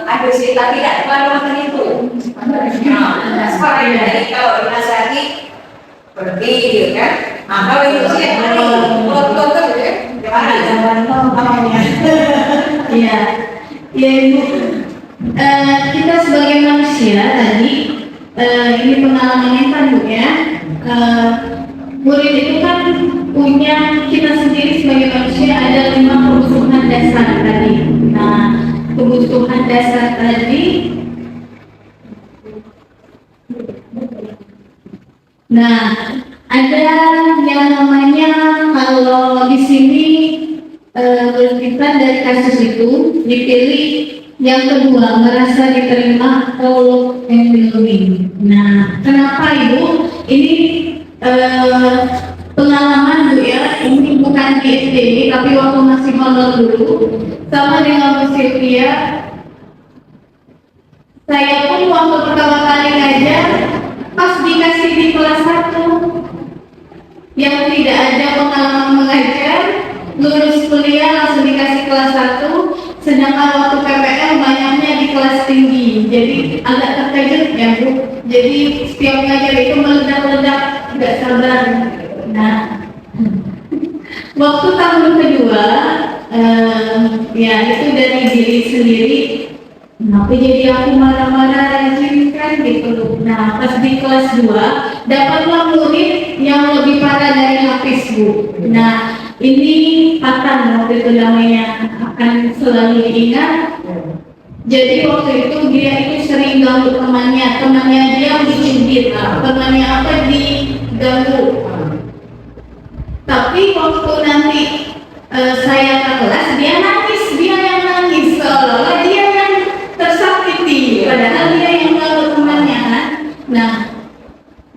Ada sih, tapi tidak pengalaman itu. Sekolah dari kalau dinasihati pergi kan? Kalau itu sih betul ya. Iya, ya Ibu. Kita sebagai manusia tadi ini pengalamannya kan Bu ya. Murid itu kan punya, kita sendiri sebagai manusia ada 5 kebutuhan dasar tadi. Nah, kebutuhan dasar tadi, nah ada yang namanya kalau di sini kita dari kasus itu dipilih yang kedua, merasa diterima atau yang belum. Nah, kenapa Ibu? Ini pengalaman Bu ya, ini bukan di SD, tapi waktu masih honor dulu, sama dengan Bu Sylvia. Saya pun waktu pertama kali ngajar, pas dikasih di kelas 1, yang tidak ada pengalaman mengajar, lulus kuliah langsung dikasih kelas 1, sedangkan waktu PPL banyaknya di kelas tinggi, jadi agak terkejut ya Bu. Jadi setiap ngajar itu meledak-ledak, tidak sabar. Nah, waktu tahun kedua, ya itu dari diri sendiri. Kenapa jadi aku marah-marah rajin kan gitu. Nah, pas di kelas 2 dapatlah murid yang lebih parah dari Hafiz Bu. Nah, ini Patan waktu itu namanya, akan selalu diingat. Jadi waktu itu dia itu sering ganggu temannya dia dicubit, temannya apa diganggu. Tapi waktu nanti saya ke kelas dia yang nangis seolah-olah dia yang tersakiti, padahal dia yang ganggu temannya kan. Nah,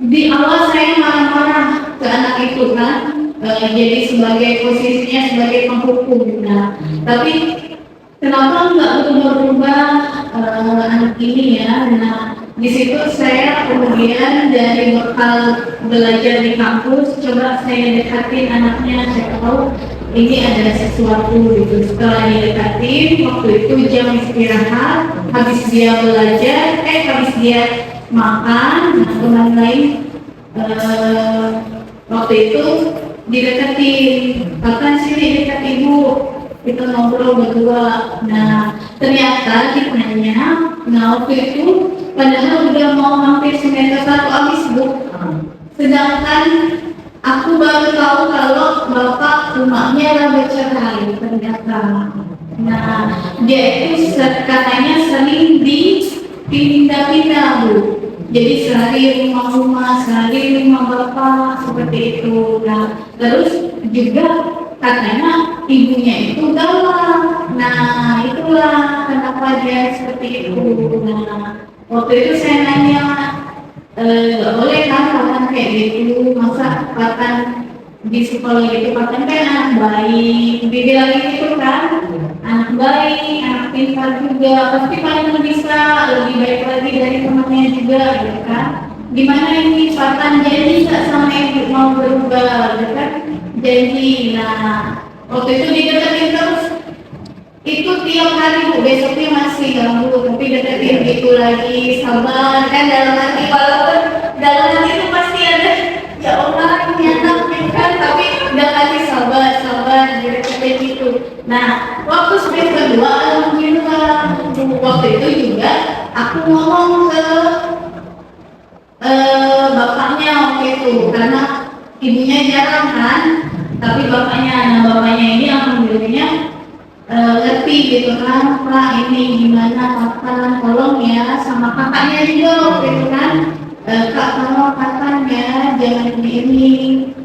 di awal saya marah-marah ke anak itu kan, jadi sebagai posisinya sebagai penghukum. Nah, tapi kenapa nggak berubah anak ini ya? Nah, di situ saya kemudian dari bekal belajar di kampus, coba saya dekatin anaknya, saya tahu ini ada sesuatu gitu. Setelah didekatin, waktu itu jam istirahat, habis dia belajar, habis dia makan, nah, teman lain waktu itu dideketin, bahkan sini dekat ibu, kita ngobrol berdua. Nah, ternyata ditanya, nah waktu itu padahal udah mau hampir semester 1 habis bu, sedangkan aku baru tahu kalau bapak rumahnya lah bercerai ternyata. Nah, dia itu katanya sering dipindah-pindah bu, jadi sehari rumah-rumah, sehari rumah bapak, seperti itu. Nah, terus juga katanya ibunya itu galak. Nah, itulah kenapa dia seperti itu. Nah, waktu itu saya nanya, boleh kan Patan kayak gitu? Masa Patan di sekolah itu Patan kan anak baik, dibilang gitu kan, anak baik, anak pintar juga, pasti paling bisa lebih baik lagi dari temannya juga, ya kan? Gimana ini Patan janji nggak sama ibu mau berubah, ya kan? Janji. Nah, waktu itu dideketin terus, itu tiap hari bu, besoknya masih ganggu, tapi deketin itu lagi, sabar kan, dalam hati, walaupun dalam hati itu pasti ada ya Allah ini anak kan, tapi udah kasih sabar dideketin gitu. Nah, waktu semester 2 alhamdulillah, waktu itu juga aku ngomong ke bapaknya waktu itu, karena ibunya jarang kan, tapi bapaknya ini alhamdulillahnya ngerti gitu kan, Pak ini gimana Patan, tolong ya, sama kakaknya juga waktu itu kan, Kak tolong Patan ya, jangan ini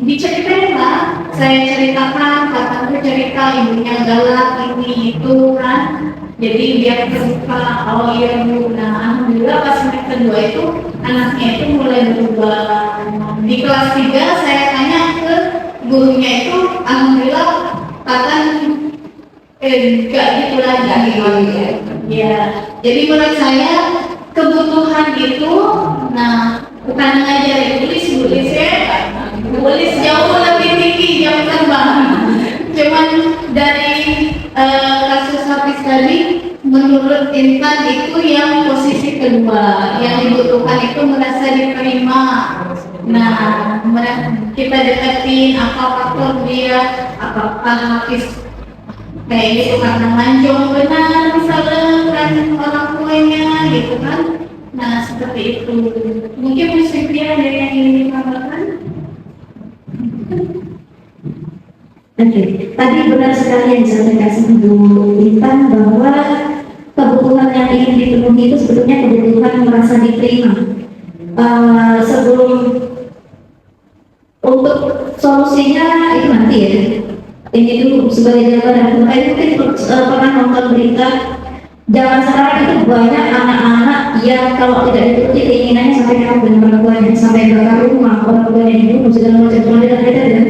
diceritain lah, saya ceritakan, Patan tuh cerita ibunya galak ini itu kan, jadi dia terbuka, oh iya bu. Nah, alhamdulillah pas semester 2 itu anaknya itu mulai berubah. Di kelas 3 saya tanya ke gurunya itu, alhamdulillah Patan enggak gitu lagi. Ya, jadi menurut saya kebutuhan itu, nah bukan ngajar tulis jauh lebih tinggi jam terbang. Cuman dari kasus Hafiz tadi, menurut Intan itu yang posisi kedua, yang dibutuhkan itu merasa diterima. Nah, kita deketin apa faktor dia, apakah Hafiz kayak gitu karena manjong benar misalnya kan orang tuanya gitu kan. Nah, seperti itu. Mungkin musiknya ada yang ingin ditambahkan? Oke, tadi benar sekali yang disampaikan Bu Intan bahwa kebutuhan yang ingin dipenuhi itu sebetulnya kebutuhan merasa diterima. Sebelum untuk solusinya itu nanti ya. Ini dulu sebagai jawaban. Mungkin pernah nonton berita zaman sekarang itu banyak anak-anak yang kalau tidak dituruti keinginannya sampai kabur dengan orang tuanya, sampai bakar rumah, orang tuanya dibunuh segala macam. Kalau tidak dan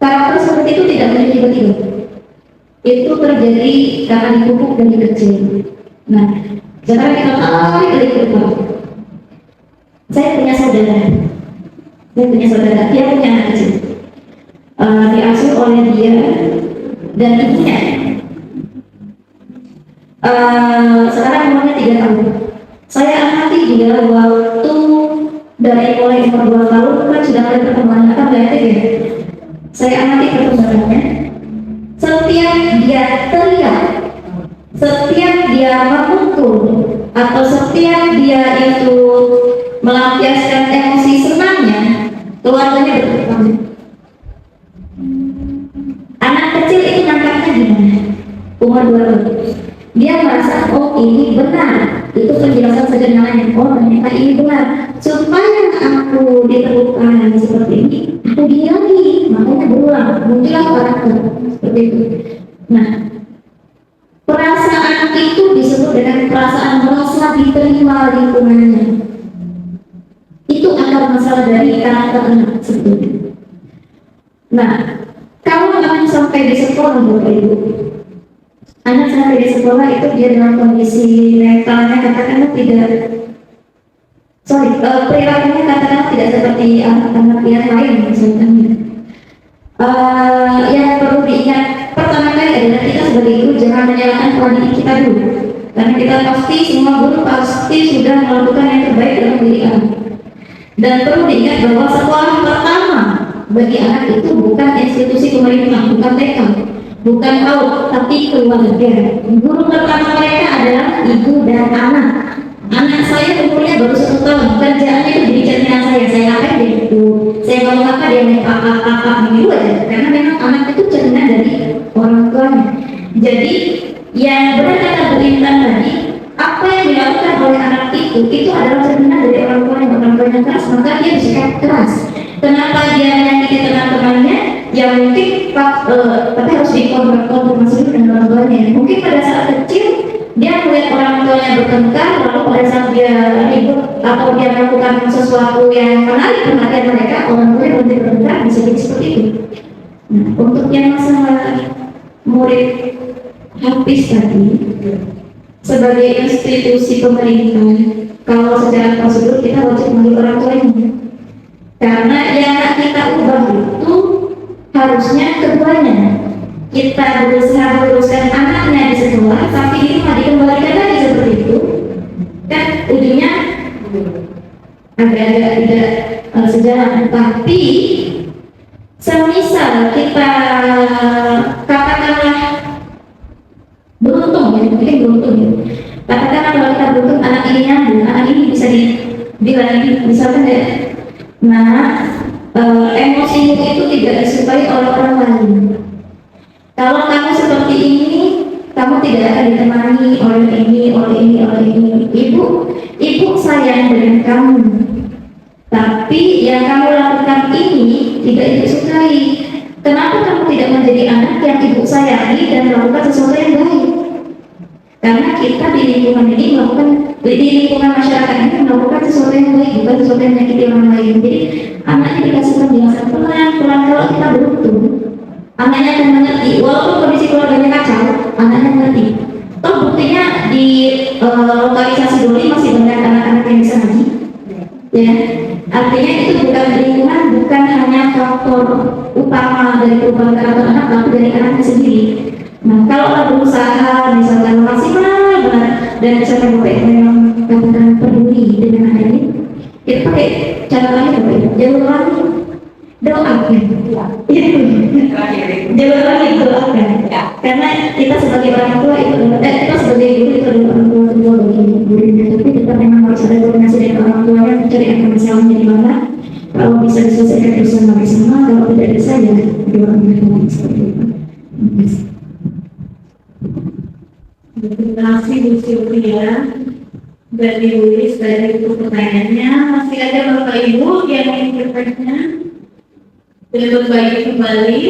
karakter seperti itu tidak muncul tiba-tiba. Itu terjadi karena dipupuk dari kecil. Nah, sekarang kita tarik dari ke depan. Saya punya saudara, dia punya anak kecil. Diasuh oleh dia dan ibunya. Sekarang umurnya 3 tahun. Saya amati dia waktu dari mulai umur 2 tahun kan sudah ada perkembangan apa ya? Saya amati perkembangannya. Setiap dia teriak, setiap dia memukul, atau setiap dia itu melampiaskan emosi senangnya, keluarganya berkembang. Anak kecil itu nangkapnya gimana? Umur 2 tahun. dia merasa oh ini benar, itu penjelasan sederhananya, oh ternyata ini benar. Supaya aku ditemukan seperti ini, aku gini lagi, makanya berulang, muncullah karakter seperti itu. Nah, perasaan itu disebut dengan perasaan merasa diterima lingkungannya. Itu akar masalah dari karakter anak sebetulnya. Nah, kalau anak sampai di sekolah, Bapak Ibu, anak sampai di sekolah itu dia dalam kondisi mentalnya katakanlah tidak, perilakunya katakanlah tidak seperti anak-anak yang lain misalnya. Yang perlu diingat pertama kali adalah kita sebagai guru jangan menyalahkan pola didik kita dulu, karena kita pasti semua guru pasti sudah melakukan yang terbaik dalam diri anak. Dan perlu diingat bahwa sekolah pertama bagi anak itu bukan institusi pemerintah, bukan TK, bukan PAUD, tapi keluarga. Guru pertama mereka adalah ibu dan anak. Anak saya umurnya baru 1 tahun, kerjaannya itu jadi cerminan saya ngapain dia itu, saya ngomong apa dia main kakak gitu aja, karena memang anak itu cerminan dari orang tuanya. Jadi yang benar kata Bu Intan tadi, apa yang dilakukan oleh anak itu adalah cerminan dari orang tuanya keras, maka dia bersikap keras. Kenapa dia menyakiti teman-temannya? Ya mungkin tapi harus dikonfirmasi dengan orang tuanya. Mungkin pada saat kecil dia melihat orang tuanya bertengkar, lalu pada saat dia ribut atau dia melakukan sesuatu yang menarik perhatian mereka, orang tuanya berhenti bertengkar, bisa jadi seperti itu. Nah, untuk yang masalah murid Hafiz tadi, sebagai institusi pemerintah, kalau secara prosedur kita wajib memanggil orang tuanya, karena yang kita ubah itu harusnya keduanya. Kita berusaha meluruskan anaknya di sekolah, tapi ini malah dikembalikan lagi seperti itu, kan ujungnya agak-agak tidak sejalan. Tapi semisal kita katakanlah beruntung ya, mungkin beruntung ya, katakanlah kalau kita beruntung anak ini nyambung, anak ini bisa dibilang misalkan ya, nah emosi itu tidak disukai oleh orang lain. Kalau kamu seperti ini, kamu tidak akan ditemani oleh ini. Ibu sayang dengan kamu. Tapi yang kamu lakukan ini tidak ibu sukai. Kenapa kamu tidak menjadi anak yang ibu sayangi dan melakukan sesuatu yang baik? Karena kita di lingkungan ini di lingkungan masyarakat ini melakukan sesuatu yang baik, bukan sesuatu yang menyakiti orang lain. Jadi anaknya dikasih penjelasan pelan-pelan. Kalau kita beruntung, anaknya akan mengerti, walaupun kondisi keluarganya kacau, anaknya mengerti. Toh buktinya di lokalisasi Doli masih banyak anak-anak yang bisa ngaji, ya. Artinya itu bukan lingkungan, bukan hanya faktor utama dari perubahan karakter anak, tapi dari anaknya sendiri. Nah, kalau kita berusaha, misalkan maksimal benar dan misalkan Bapak Ibu memang katakan peduli dengan anak ini, kita pakai cara lain Bapak Ibu, jalur lain. Doakan, jangan lagi doakan, karena kita sebagai orang tua itu, kita sebagai guru itu adalah orang tua kedua bagi muridnya, tapi kita memang harus ada koordinasi dengan orang tuanya mencari akar masalahnya di mana. Kalau bisa diselesaikan bersama-sama, kalau tidak bisa ya dua orang yang seperti itu. Terima kasih Bu Sylvia dan Ibu Lis dari itu pertanyaannya. Masih ada Bapak Ibu yang ingin bertanya? Untuk bagi kembali.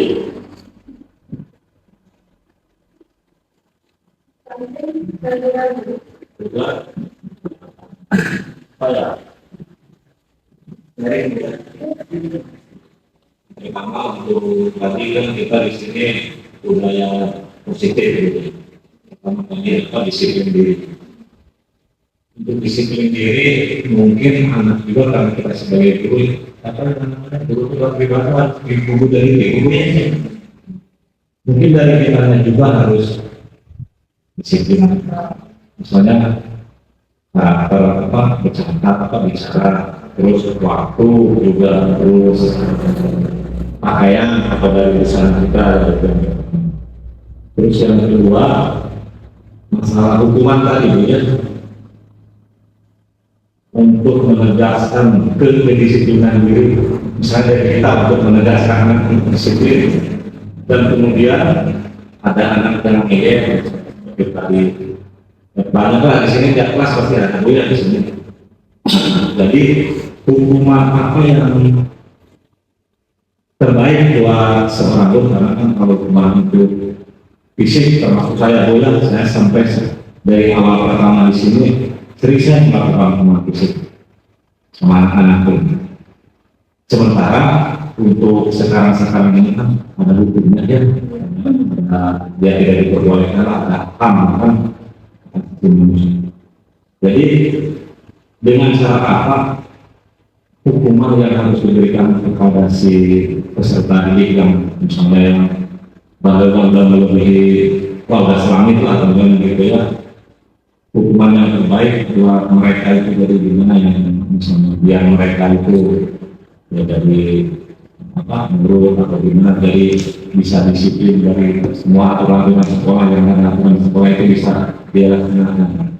Pertama untuk tadi kan kita di sini budaya positif gitu. Pertama kali apa disiplin diri. Untuk disiplin diri mungkin anak juga karena kita sebagai guru apa namanya guru pribadi ibu dari ibunya mungkin dari kita juga harus disiplin. Misalnya bicara terus waktu juga terus pakaian apa dari usaha kita gitu. Terus yang kedua masalah hukuman tadi ya, untuk menegaskan kedisiplinan diri, misalnya kita untuk menegaskan anak disiplin, dan kemudian ada anak yang seperti tadi Banyak lah di sini tiap kelas pasti ada buya di sini. Jadi hukuman apa yang terbaik buat seorang guru, karena kan kalau kemarin itu fisik termasuk saya bola, saya sampai dari awal pertama di sini sering saya melakukan hukuman fisik sama anak-anak pun. Sementara untuk sekarang ini kan ada hukumnya ya, dia tidak diperbolehkan lah, ada HAM kan. Jadi dengan cara apa hukuman yang harus diberikan kepada si peserta didik yang misalnya yang bahkan melebihi 12 langit lah teman gitu ya, hukuman yang terbaik buat mereka itu dari gimana yang misalnya biar mereka itu ya dari apa menurut atau gimana, jadi bisa disiplin dari semua aturan sekolah yang ada aturan sekolah itu bisa dia laksanakan.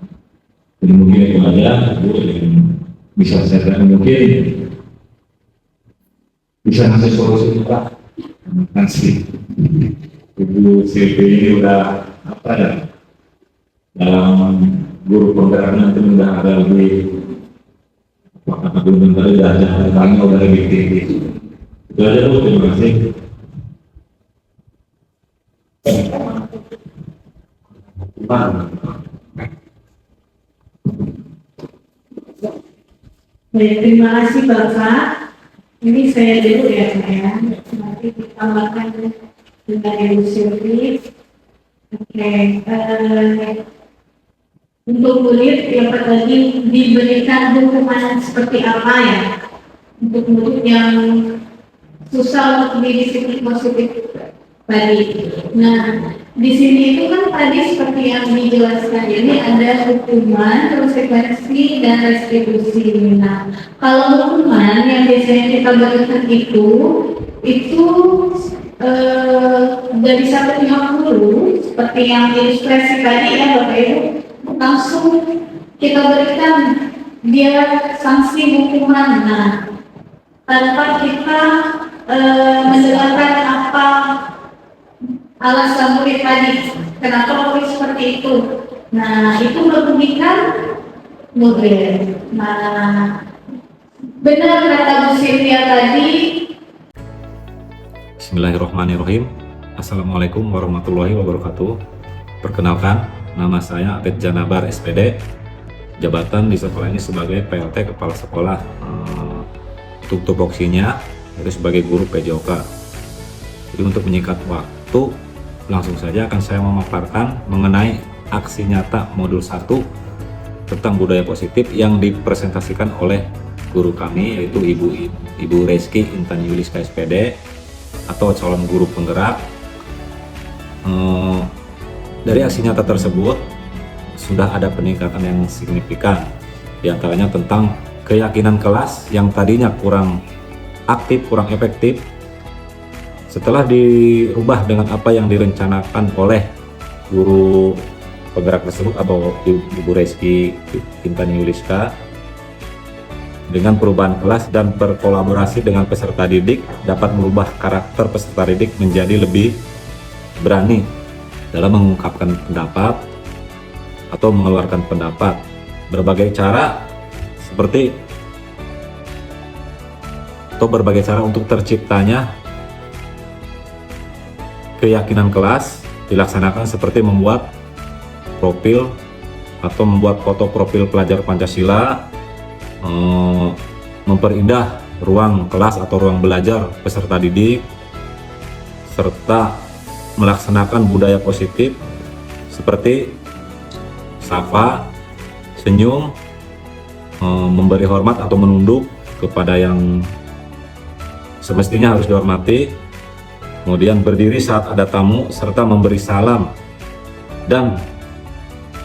Jadi mungkin itu aja yang bisa saya katakan, mungkin bisa ngasih solusi juga. Kasih Ibu Silvi ini udah apa ya, dalam guru penggeraknya itu udah ada lebih apa belum tadi darahnya udah lebih tinggi. Itu aja Bu, terima kasih. Baik, terima kasih Bapak. Ini saya dulu ya saya. Nanti ditambahkan dengan Ibu Silvi. Oke, untuk murid yang tadi diberikan hukuman seperti apa ya? Untuk murid yang susah untuk didisiplin positif tadi. Nah, di sini itu kan tadi seperti yang dijelaskan ini ada hukuman, konsekuensi, dan restitusi. Nah, kalau hukuman yang biasanya kita berikan itu dari 150 seperti yang ilustrasi tadi ya Bapak Ibu, langsung kita berikan dia sanksi hukuman. Nah, tanpa kita menjelaskan apa alasan murid tadi, kenapa murid seperti itu. Nah, itu merugikan murid. Nah, benar kata Bu Sylvia tadi. Bismillahirrahmanirrahim. Assalamualaikum warahmatullahi wabarakatuh. Perkenalkan, nama saya Atet Janabar SPD. Jabatan di sekolah ini sebagai PLT Kepala Sekolah. Untuk tupoksinya itu sebagai guru PJOK. Jadi untuk menyingkat waktu, langsung saja akan saya memaparkan mengenai aksi nyata modul 1 tentang budaya positif yang dipresentasikan oleh guru kami, yaitu Ibu Reski Intan Yuliska SPD atau calon guru penggerak. Dari aksi nyata tersebut sudah ada peningkatan yang signifikan, diantaranya tentang keyakinan kelas yang tadinya kurang aktif, kurang efektif, setelah dirubah dengan apa yang direncanakan oleh guru penggerak tersebut atau Ibu Reski Intan Yuliska. Dengan perubahan kelas dan berkolaborasi dengan peserta didik dapat merubah karakter peserta didik menjadi lebih berani dalam mengungkapkan pendapat atau mengeluarkan pendapat. Berbagai cara berbagai cara untuk terciptanya keyakinan kelas dilaksanakan, seperti membuat profil atau membuat foto profil pelajar Pancasila, memperindah ruang kelas atau ruang belajar peserta didik, serta melaksanakan budaya positif seperti sapa, senyum, memberi hormat atau menunduk kepada yang semestinya harus dihormati, kemudian berdiri saat ada tamu, serta memberi salam, dan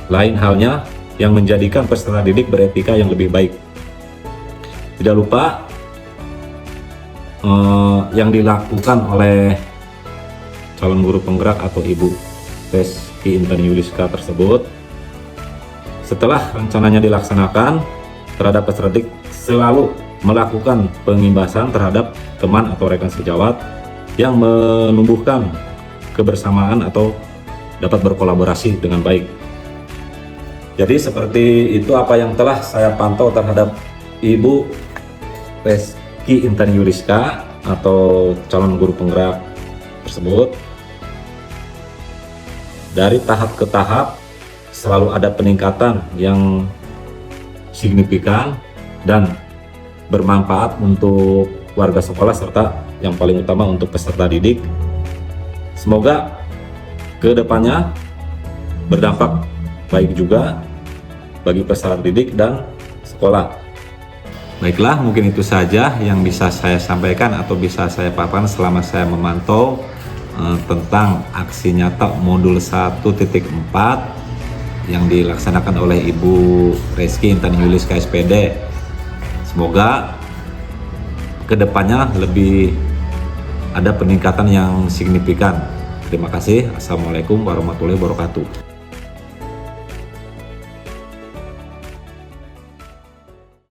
lain halnya yang menjadikan peserta didik beretika yang lebih baik. Tidak lupa yang dilakukan oleh calon guru penggerak atau Ibu Reski Intan Yuliska tersebut, setelah rencananya dilaksanakan terhadap peserta didik, selalu melakukan pengimbasan terhadap teman atau rekan sejawat yang menumbuhkan kebersamaan atau dapat berkolaborasi dengan baik. Jadi seperti itu apa yang telah saya pantau terhadap Ibu Reski Intani Yuliska atau calon guru penggerak tersebut. Dari tahap ke tahap selalu ada peningkatan yang signifikan dan bermanfaat untuk warga sekolah serta yang paling utama untuk peserta didik. Semoga kedepannya berdampak baik juga bagi peserta didik dan sekolah. Baiklah, mungkin itu saja yang bisa saya sampaikan atau bisa saya paparkan selama saya memantau tentang aksi nyata modul 1.4 yang dilaksanakan oleh Ibu Reski Intani Yuliska SPD. Semoga kedepannya lebih ada peningkatan yang signifikan. Terima kasih. Assalamualaikum warahmatullahi wabarakatuh.